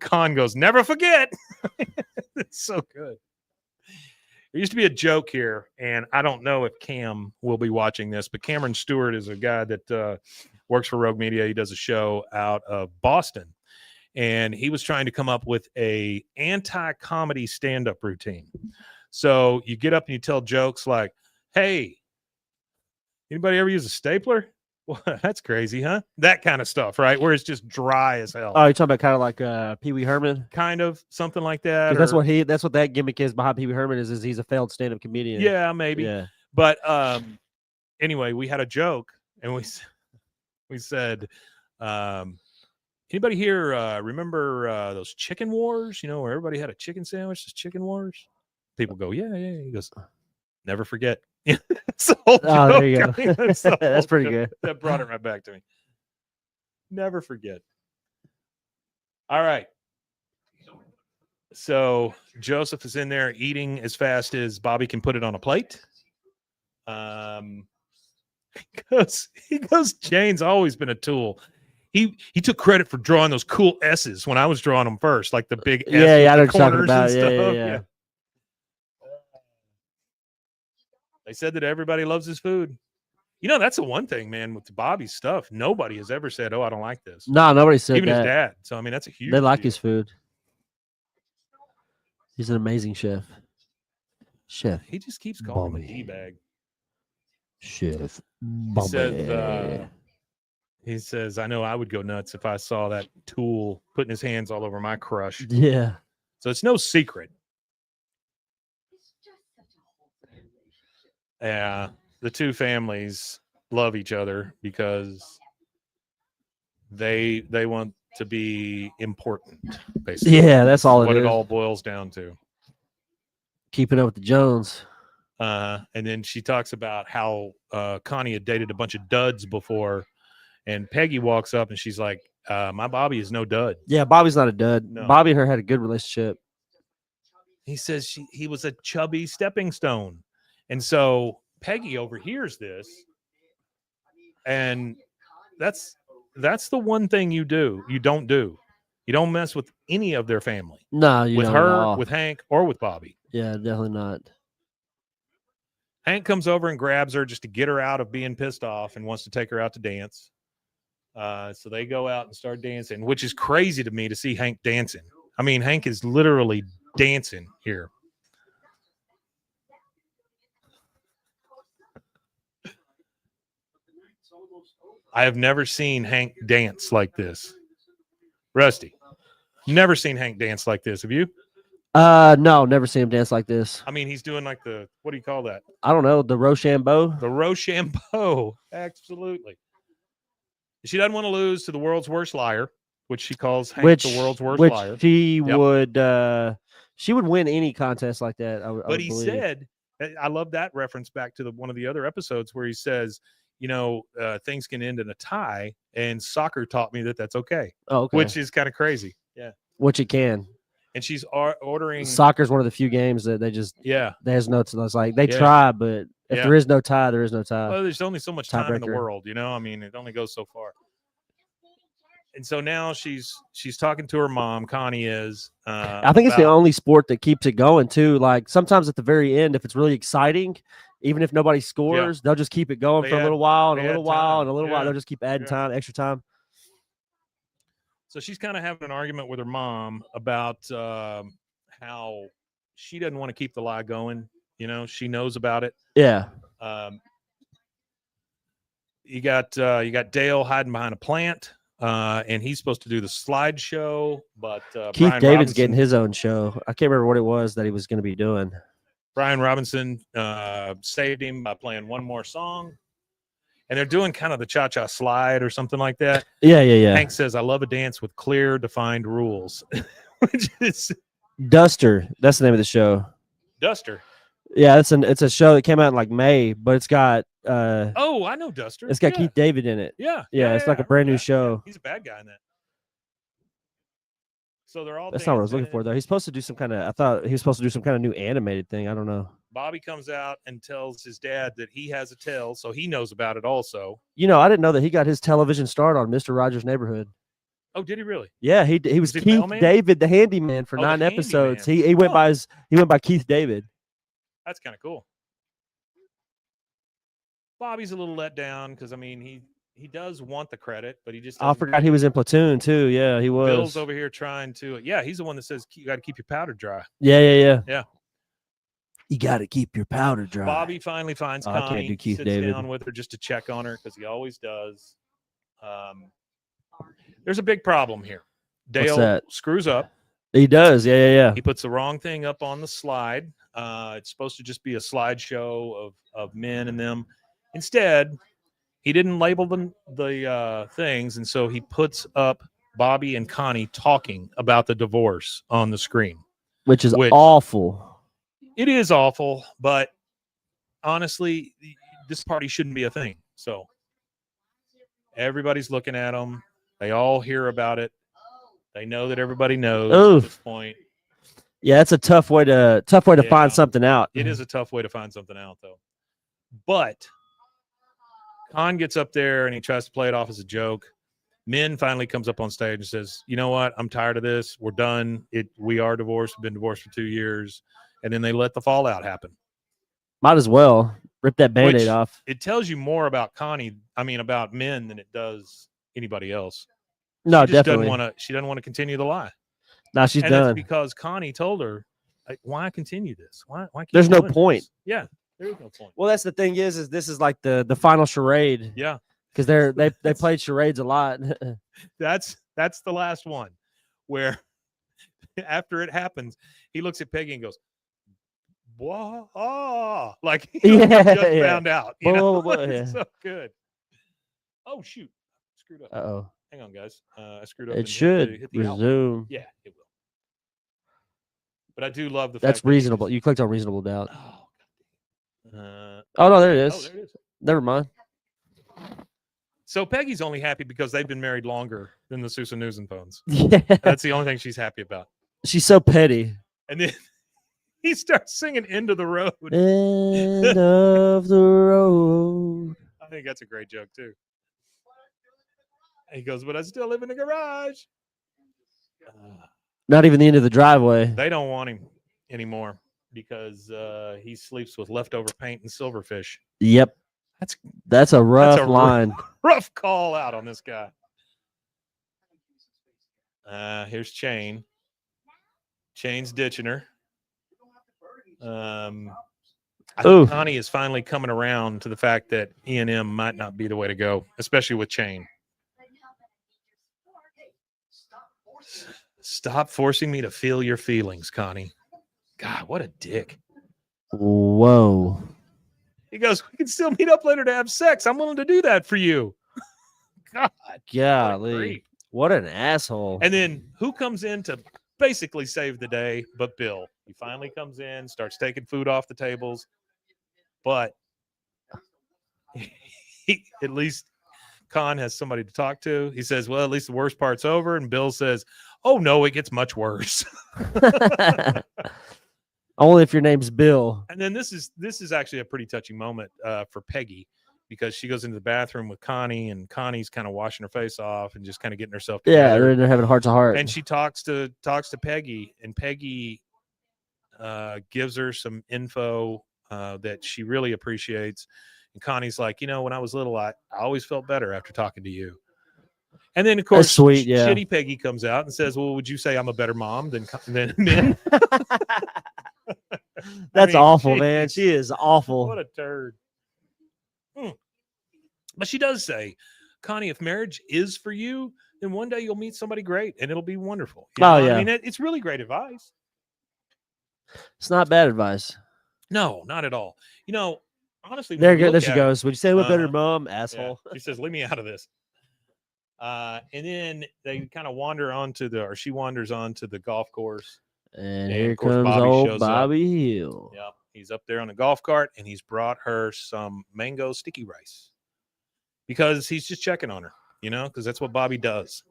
[SPEAKER 2] Con goes, never forget. It's so good. There used to be a joke here, and I don't know if Cam will be watching this, but Cameron Stewart is a guy that works for Rogue Media. He does a show out of Boston, and he was trying to come up with a anti-comedy stand-up routine. So you get up and you tell jokes like, hey, anybody ever use a stapler? Well, that's crazy, huh? That kind of stuff, right? Where it's just dry as hell.
[SPEAKER 1] Oh, you're talking about kind of like Pee Wee Herman?
[SPEAKER 2] Kind of something like that.
[SPEAKER 1] That's what that gimmick is behind Pee Wee Herman is he's a failed stand-up comedian.
[SPEAKER 2] Yeah, maybe.
[SPEAKER 1] Yeah.
[SPEAKER 2] But anyway, we had a joke, and we said, anybody here remember those chicken wars? You know, where everybody had a chicken sandwich, those chicken wars? People go, yeah. He goes, never forget.
[SPEAKER 1] There you go. That's pretty good.
[SPEAKER 2] That brought it right back to me. Never forget. All right. So Joseph is in there eating as fast as Bobby can put it on a plate. He goes, Jane's always been a tool. He took credit for drawing those cool S's when I was drawing them first, like the big S
[SPEAKER 1] I know what you're talking
[SPEAKER 2] corners
[SPEAKER 1] about.
[SPEAKER 2] and stuff.
[SPEAKER 1] Yeah.
[SPEAKER 2] They said that everybody loves his food. You know, that's the one thing, man, with Bobby's stuff. Nobody has ever said, oh, I don't like this.
[SPEAKER 1] No, nobody said
[SPEAKER 2] even
[SPEAKER 1] that.
[SPEAKER 2] His dad. So, I mean, that's a huge
[SPEAKER 1] They like
[SPEAKER 2] deal.
[SPEAKER 1] his food. He's an amazing chef.
[SPEAKER 2] He just keeps calling him a D-bag.
[SPEAKER 1] Chef Bobby.
[SPEAKER 2] He says, I know I would go nuts if I saw that tool putting his hands all over my crush.
[SPEAKER 1] Yeah.
[SPEAKER 2] So it's no secret. Yeah, the two families love each other because they want to be important, basically.
[SPEAKER 1] Yeah, that's all
[SPEAKER 2] what
[SPEAKER 1] it
[SPEAKER 2] it
[SPEAKER 1] is.
[SPEAKER 2] all boils down to.
[SPEAKER 1] Keeping up with the Jones.
[SPEAKER 2] And then she talks about how Connie had dated a bunch of duds before, and Peggy walks up and she's like, my Bobby is no dud.
[SPEAKER 1] Yeah, Bobby's not a dud.
[SPEAKER 2] No.
[SPEAKER 1] Bobby and her had a good relationship.
[SPEAKER 2] He says he was a chubby stepping stone. And so Peggy overhears this, and that's the one thing you don't do. You don't mess with any of their family.
[SPEAKER 1] No, you
[SPEAKER 2] with
[SPEAKER 1] don't
[SPEAKER 2] her,
[SPEAKER 1] at all.
[SPEAKER 2] with Hank, or with Bobby.
[SPEAKER 1] Yeah, definitely not.
[SPEAKER 2] Hank comes over and grabs her just to get her out of being pissed off and wants to take her out to dance. So they go out and start dancing, which is crazy to me to see Hank dancing. I mean, Hank is literally dancing here. I have never seen Hank dance like this. Rusty, never seen Hank dance like this. Have you?
[SPEAKER 1] No, never seen him dance like this.
[SPEAKER 2] I mean, he's doing like what do you call that?
[SPEAKER 1] I don't know, the Rochambeau.
[SPEAKER 2] The Rochambeau, absolutely. She doesn't want to lose to the world's worst liar, which she calls Hank the world's worst liar.
[SPEAKER 1] She would win any contest like that.
[SPEAKER 2] But he said, I love that reference back to one of the other episodes where he says, things can end in a tie, and soccer taught me that that's okay.
[SPEAKER 1] Oh, okay.
[SPEAKER 2] Which is kind of crazy. Yeah.
[SPEAKER 1] Which it can.
[SPEAKER 2] And she's ordering.
[SPEAKER 1] Soccer's one of the few games that there's no. It's like they try, but if there is no tie, there is no tie.
[SPEAKER 2] Well, there's only so much time in the world, I mean, it only goes so far. And so now she's talking to her mom. Connie is.
[SPEAKER 1] I think it's the only sport that keeps it going too. Like sometimes at the very end, if it's really exciting, even if nobody scores, they'll just keep it going for a little while and a little while and a little while. They'll just keep adding time, extra time.
[SPEAKER 2] So she's kind of having an argument with her mom about how she doesn't want to keep the lie going. She knows about it.
[SPEAKER 1] Yeah.
[SPEAKER 2] You got Dale hiding behind a plant, and he's supposed to do the slideshow. But
[SPEAKER 1] Keith David's getting his own show. I can't remember what it was that he was going to be doing.
[SPEAKER 2] Brian Robinson saved him by playing one more song. And they're doing kind of the cha-cha slide or something like that.
[SPEAKER 1] Yeah.
[SPEAKER 2] Hank says, I love a dance with clear, defined rules. Which is
[SPEAKER 1] Duster. That's the name of the show.
[SPEAKER 2] Duster.
[SPEAKER 1] Yeah, it's a show that came out in like May, but it's got
[SPEAKER 2] Oh, I know Duster.
[SPEAKER 1] it's got
[SPEAKER 2] Yeah.
[SPEAKER 1] Keith David in it.
[SPEAKER 2] Yeah.
[SPEAKER 1] Yeah, it's like
[SPEAKER 2] I
[SPEAKER 1] a brand
[SPEAKER 2] remember
[SPEAKER 1] new
[SPEAKER 2] that. Yeah,
[SPEAKER 1] show.
[SPEAKER 2] he's a bad guy in that. So they're all
[SPEAKER 1] That's not what I was looking
[SPEAKER 2] dancing.
[SPEAKER 1] for though. He's supposed to do some kind of. I thought he was supposed to do some kind of new animated thing. I don't know.
[SPEAKER 2] Bobby comes out and tells his dad that he has a tail, so he knows about it also.
[SPEAKER 1] You know, I didn't know that he got his television start on Mr. Rogers' Neighborhood.
[SPEAKER 2] Oh, did he really?
[SPEAKER 1] Yeah, he was
[SPEAKER 2] Was he the
[SPEAKER 1] Keith
[SPEAKER 2] mailman?
[SPEAKER 1] David, the handyman for
[SPEAKER 2] Oh, the
[SPEAKER 1] 9 episodes.
[SPEAKER 2] handyman.
[SPEAKER 1] He went
[SPEAKER 2] Oh.
[SPEAKER 1] by he went by Keith David.
[SPEAKER 2] That's kind of cool. Bobby's a little let down because I mean he does want the credit, but he just
[SPEAKER 1] I
[SPEAKER 2] doesn't
[SPEAKER 1] forgot
[SPEAKER 2] get
[SPEAKER 1] he
[SPEAKER 2] it.
[SPEAKER 1] was in Platoon too. Yeah, he was.
[SPEAKER 2] Bill's over here trying to. Yeah, he's the one that says you got to keep your powder dry.
[SPEAKER 1] Yeah.
[SPEAKER 2] Yeah.
[SPEAKER 1] You got to keep your powder dry.
[SPEAKER 2] Bobby finally finds
[SPEAKER 1] I
[SPEAKER 2] Connie.
[SPEAKER 1] can't do Keith
[SPEAKER 2] sits
[SPEAKER 1] David.
[SPEAKER 2] down with her just to check on her because he always does. There's a big problem here. Dale
[SPEAKER 1] that?
[SPEAKER 2] screws up.
[SPEAKER 1] He does. Yeah.
[SPEAKER 2] He puts the wrong thing up on the slide. It's supposed to just be a slideshow of men and them. Instead, he didn't label them the things, and so he puts up Bobby and Connie talking about the divorce on the screen,
[SPEAKER 1] which is awful.
[SPEAKER 2] It is awful, but honestly, this party shouldn't be a thing. So everybody's looking at them. They all hear about it. They know that everybody knows at this point.
[SPEAKER 1] Yeah, it's a tough way to find something out.
[SPEAKER 2] It is a tough way to find something out, though. But Khan gets up there and he tries to play it off as a joke. Min finally comes up on stage and says, "You know what? I'm tired of this. We're done. We are divorced. We've been divorced for 2 years." And then they let the fallout happen.
[SPEAKER 1] Might as well rip that Band-Aid off.
[SPEAKER 2] It tells you more about about Min than it does anybody else.
[SPEAKER 1] No,
[SPEAKER 2] she just
[SPEAKER 1] definitely.
[SPEAKER 2] She doesn't want to continue the lie.
[SPEAKER 1] Now she's
[SPEAKER 2] and
[SPEAKER 1] done.
[SPEAKER 2] That's because Connie told her, "Why continue this? Why keep
[SPEAKER 1] There's no
[SPEAKER 2] doing
[SPEAKER 1] point."
[SPEAKER 2] This? Yeah, there is no point.
[SPEAKER 1] Well, that's the thing is this is like the final charade.
[SPEAKER 2] Yeah,
[SPEAKER 1] because they played charades a lot.
[SPEAKER 2] That's the last one, where after it happens, he looks at Peggy and goes, "Whoa!" Like he just found out. You know? It's so good. Oh shoot, screwed up.
[SPEAKER 1] Uh-oh.
[SPEAKER 2] Hang on, guys. I screwed up.
[SPEAKER 1] It should hit the resume.
[SPEAKER 2] Yeah, it will. But I do love the
[SPEAKER 1] fact
[SPEAKER 2] that
[SPEAKER 1] reasonable. You clicked on reasonable doubt.
[SPEAKER 2] Oh
[SPEAKER 1] no, there it is.
[SPEAKER 2] Oh, there it is.
[SPEAKER 1] Never mind.
[SPEAKER 2] So Peggy's only happy because they've been married longer than the Susan Newsom-phones.
[SPEAKER 1] Yeah.
[SPEAKER 2] That's the only thing she's happy about.
[SPEAKER 1] She's so petty.
[SPEAKER 2] And then he starts singing "End of the Road."
[SPEAKER 1] End of the road.
[SPEAKER 2] I think that's a great joke too. He goes, "But I still live in the garage."
[SPEAKER 1] Not even the end of the driveway.
[SPEAKER 2] They don't want him anymore because he sleeps with leftover paint and silverfish.
[SPEAKER 1] Yep. That's a rough line.
[SPEAKER 2] Rough call out on this guy. Here's Chain. Chain's ditching her. I think Connie is finally coming around to the fact that E&M might not be the way to go, especially with Chain. Stop forcing me to feel your feelings, Connie. God, what a dick.
[SPEAKER 1] Whoa.
[SPEAKER 2] He goes, "We can still meet up later to have sex. I'm willing to do that for you." God.
[SPEAKER 1] Golly. What an asshole.
[SPEAKER 2] And then who comes in to basically save the day but Bill? He finally comes in, starts taking food off the tables. But at least Khan has somebody to talk to. He says, "Well, at least the worst part's over." And Bill says, "Oh, no, it gets much worse."
[SPEAKER 1] Only if your name's Bill.
[SPEAKER 2] And then this is actually a pretty touching moment for Peggy, because she goes into the bathroom with Connie, and Connie's kind of washing her face off and just kind of getting herself together.
[SPEAKER 1] Yeah, they're having heart to heart.
[SPEAKER 2] And she talks to Peggy, and Peggy gives her some info that she really appreciates. And Connie's like, "When I was little, I always felt better after talking to you." And then, of course,
[SPEAKER 1] that's sweet, yeah.
[SPEAKER 2] Shitty Peggy comes out and says, "Well, would you say I'm a better mom than men?"
[SPEAKER 1] That's awful, man. She is awful.
[SPEAKER 2] What a turd. But she does say, "Connie, if marriage is for you, then one day you'll meet somebody great and it'll be wonderful."
[SPEAKER 1] Yeah.
[SPEAKER 2] I mean, it's really great advice.
[SPEAKER 1] It's not bad advice.
[SPEAKER 2] No, not at all. Honestly,
[SPEAKER 1] there she goes. Would you say I'm a better mom, asshole?
[SPEAKER 2] Yeah. She says, "Leave me out of this." And then they kind of she wanders onto the golf course.
[SPEAKER 1] And here comes old Bobby Hill.
[SPEAKER 2] Yeah. He's up there on the golf cart, and he's brought her some mango sticky rice because he's just checking on her, because that's what Bobby does.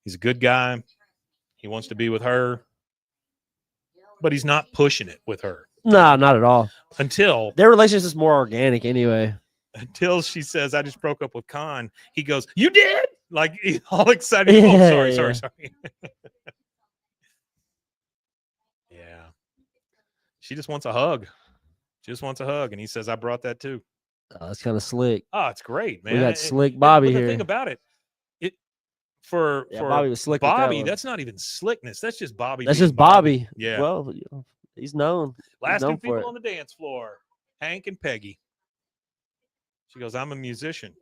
[SPEAKER 2] He's a good guy. He wants to be with her, but he's not pushing it with her.
[SPEAKER 1] No, not at all.
[SPEAKER 2] Until
[SPEAKER 1] their relationship is more organic anyway.
[SPEAKER 2] Until she says, I just broke up with Con. He goes, you did? Like, he's all excited.
[SPEAKER 1] Yeah,
[SPEAKER 2] Oh, sorry. Yeah. She just wants a hug. And he says, I brought that too.
[SPEAKER 1] Oh, that's kind of slick.
[SPEAKER 2] Oh, it's great, man.
[SPEAKER 1] We got slick Bobby
[SPEAKER 2] but
[SPEAKER 1] here.
[SPEAKER 2] the thing about it, for
[SPEAKER 1] Bobby was slick.
[SPEAKER 2] Bobby, that's not even slickness. That's just Bobby.
[SPEAKER 1] That's just Bobby.
[SPEAKER 2] Yeah.
[SPEAKER 1] Well, he's known.
[SPEAKER 2] Last
[SPEAKER 1] he's known
[SPEAKER 2] two people on the dance floor, Hank and Peggy. She goes, I'm a musician.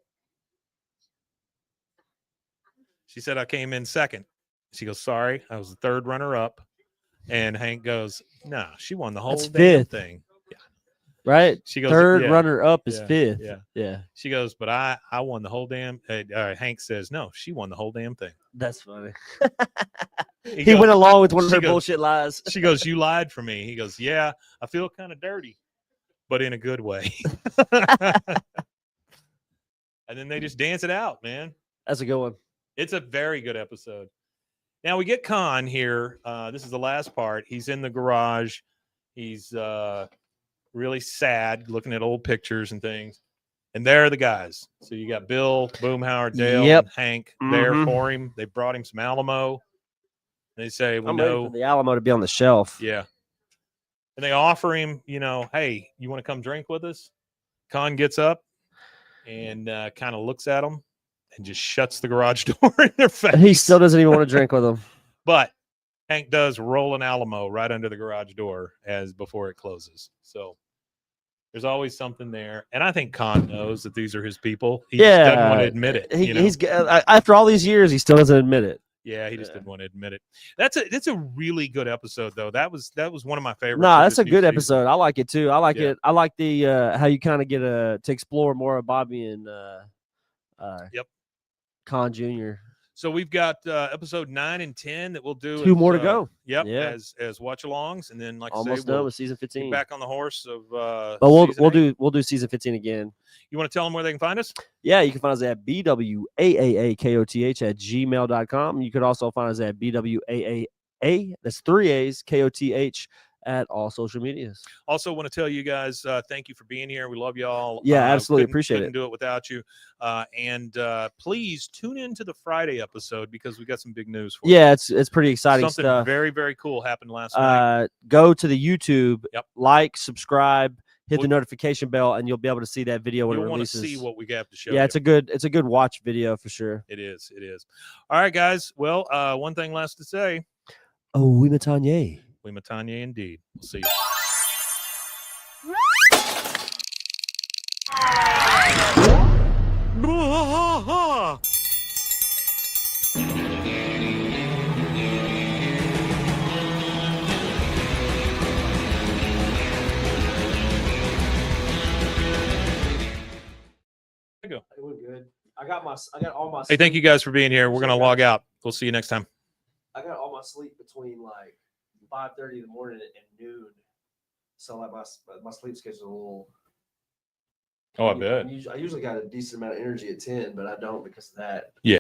[SPEAKER 2] She said, I came in second. She goes, sorry, I was the third runner up. And Hank goes, no, she won the whole damn
[SPEAKER 1] fifth
[SPEAKER 2] thing. Yeah.
[SPEAKER 1] Right?
[SPEAKER 2] She goes,
[SPEAKER 1] third runner up is fifth.
[SPEAKER 2] Yeah. She goes, but I won the whole damn. Hank says, no, she won the whole damn thing.
[SPEAKER 1] That's funny.
[SPEAKER 2] He
[SPEAKER 1] goes, went along with one of her bullshit lies.
[SPEAKER 2] She goes, you lied for me. He goes, yeah, I feel kind of dirty, but in a good way. And then they just dance it out, man.
[SPEAKER 1] That's a good one.
[SPEAKER 2] It's a very good episode. Now we get Con here. This is the last part. He's in the garage. He's really sad, looking at old pictures and things. And there are the guys. So you got Bill, Boomhauer, Dale, and Hank there for him. They brought him some Alamo. They say,
[SPEAKER 1] I'm waiting for the Alamo to be on the shelf.
[SPEAKER 2] Yeah. And they offer him, hey, you want to come drink with us? Con gets up and kind of looks at them and just shuts the garage door in their face.
[SPEAKER 1] He still doesn't even want to drink with them.
[SPEAKER 2] But Hank does roll an Alamo right under the garage door before it closes. So there's always something there. And I think Con knows that these are his people. He just doesn't want to admit it.
[SPEAKER 1] He's after all these years, he still doesn't admit it.
[SPEAKER 2] Yeah, he just didn't want to admit it. That's a really good episode, though. That was one of my favorites.
[SPEAKER 1] No, that's a good episode. I like it too. I like it. I like the how you kind of get to explore more of Bobby and Con Jr.
[SPEAKER 2] So we've got episode 9 and 10 that we'll do.
[SPEAKER 1] 2 more to go.
[SPEAKER 2] Yep.
[SPEAKER 1] Yeah.
[SPEAKER 2] As watch-alongs, and then
[SPEAKER 1] almost done with season 15.
[SPEAKER 2] Back on the horse of.
[SPEAKER 1] But we'll do season 15 again.
[SPEAKER 2] You want to tell them where they can find us?
[SPEAKER 1] Yeah, you can find us at bwaaaakoth@gmail.com. You could also find us at bwaaa. That's 3 A's KOTH at all social medias.
[SPEAKER 2] Also want to tell you guys, thank you for being here. We love y'all.
[SPEAKER 1] Yeah, absolutely appreciate
[SPEAKER 2] couldn't
[SPEAKER 1] it.
[SPEAKER 2] do it without you. And please tune in to the Friday episode because we got some big news for you.
[SPEAKER 1] Yeah, it's pretty exciting
[SPEAKER 2] Something
[SPEAKER 1] stuff.
[SPEAKER 2] very, very cool happened last night.
[SPEAKER 1] Go to the YouTube,
[SPEAKER 2] like,
[SPEAKER 1] subscribe, hit the notification bell, and you'll be able to see that video when it releases.
[SPEAKER 2] Want to see what we have to show.
[SPEAKER 1] Yeah, it's a good watch video for sure.
[SPEAKER 2] It is. All right, guys. Well, one thing left to say.
[SPEAKER 1] Oh, Wematanye.
[SPEAKER 2] Wematanye indeed. We'll see you. Go.
[SPEAKER 1] We're good. I got all my.
[SPEAKER 2] Hey, thank you guys for being here. We're gonna log out. We'll see you next time.
[SPEAKER 1] I got all my sleep between like 5:30 in the morning and noon, so like my sleep schedule's a little.
[SPEAKER 2] Oh, I bet.
[SPEAKER 1] I usually got a decent amount of energy at 10, but I don't because of that.
[SPEAKER 2] Yeah.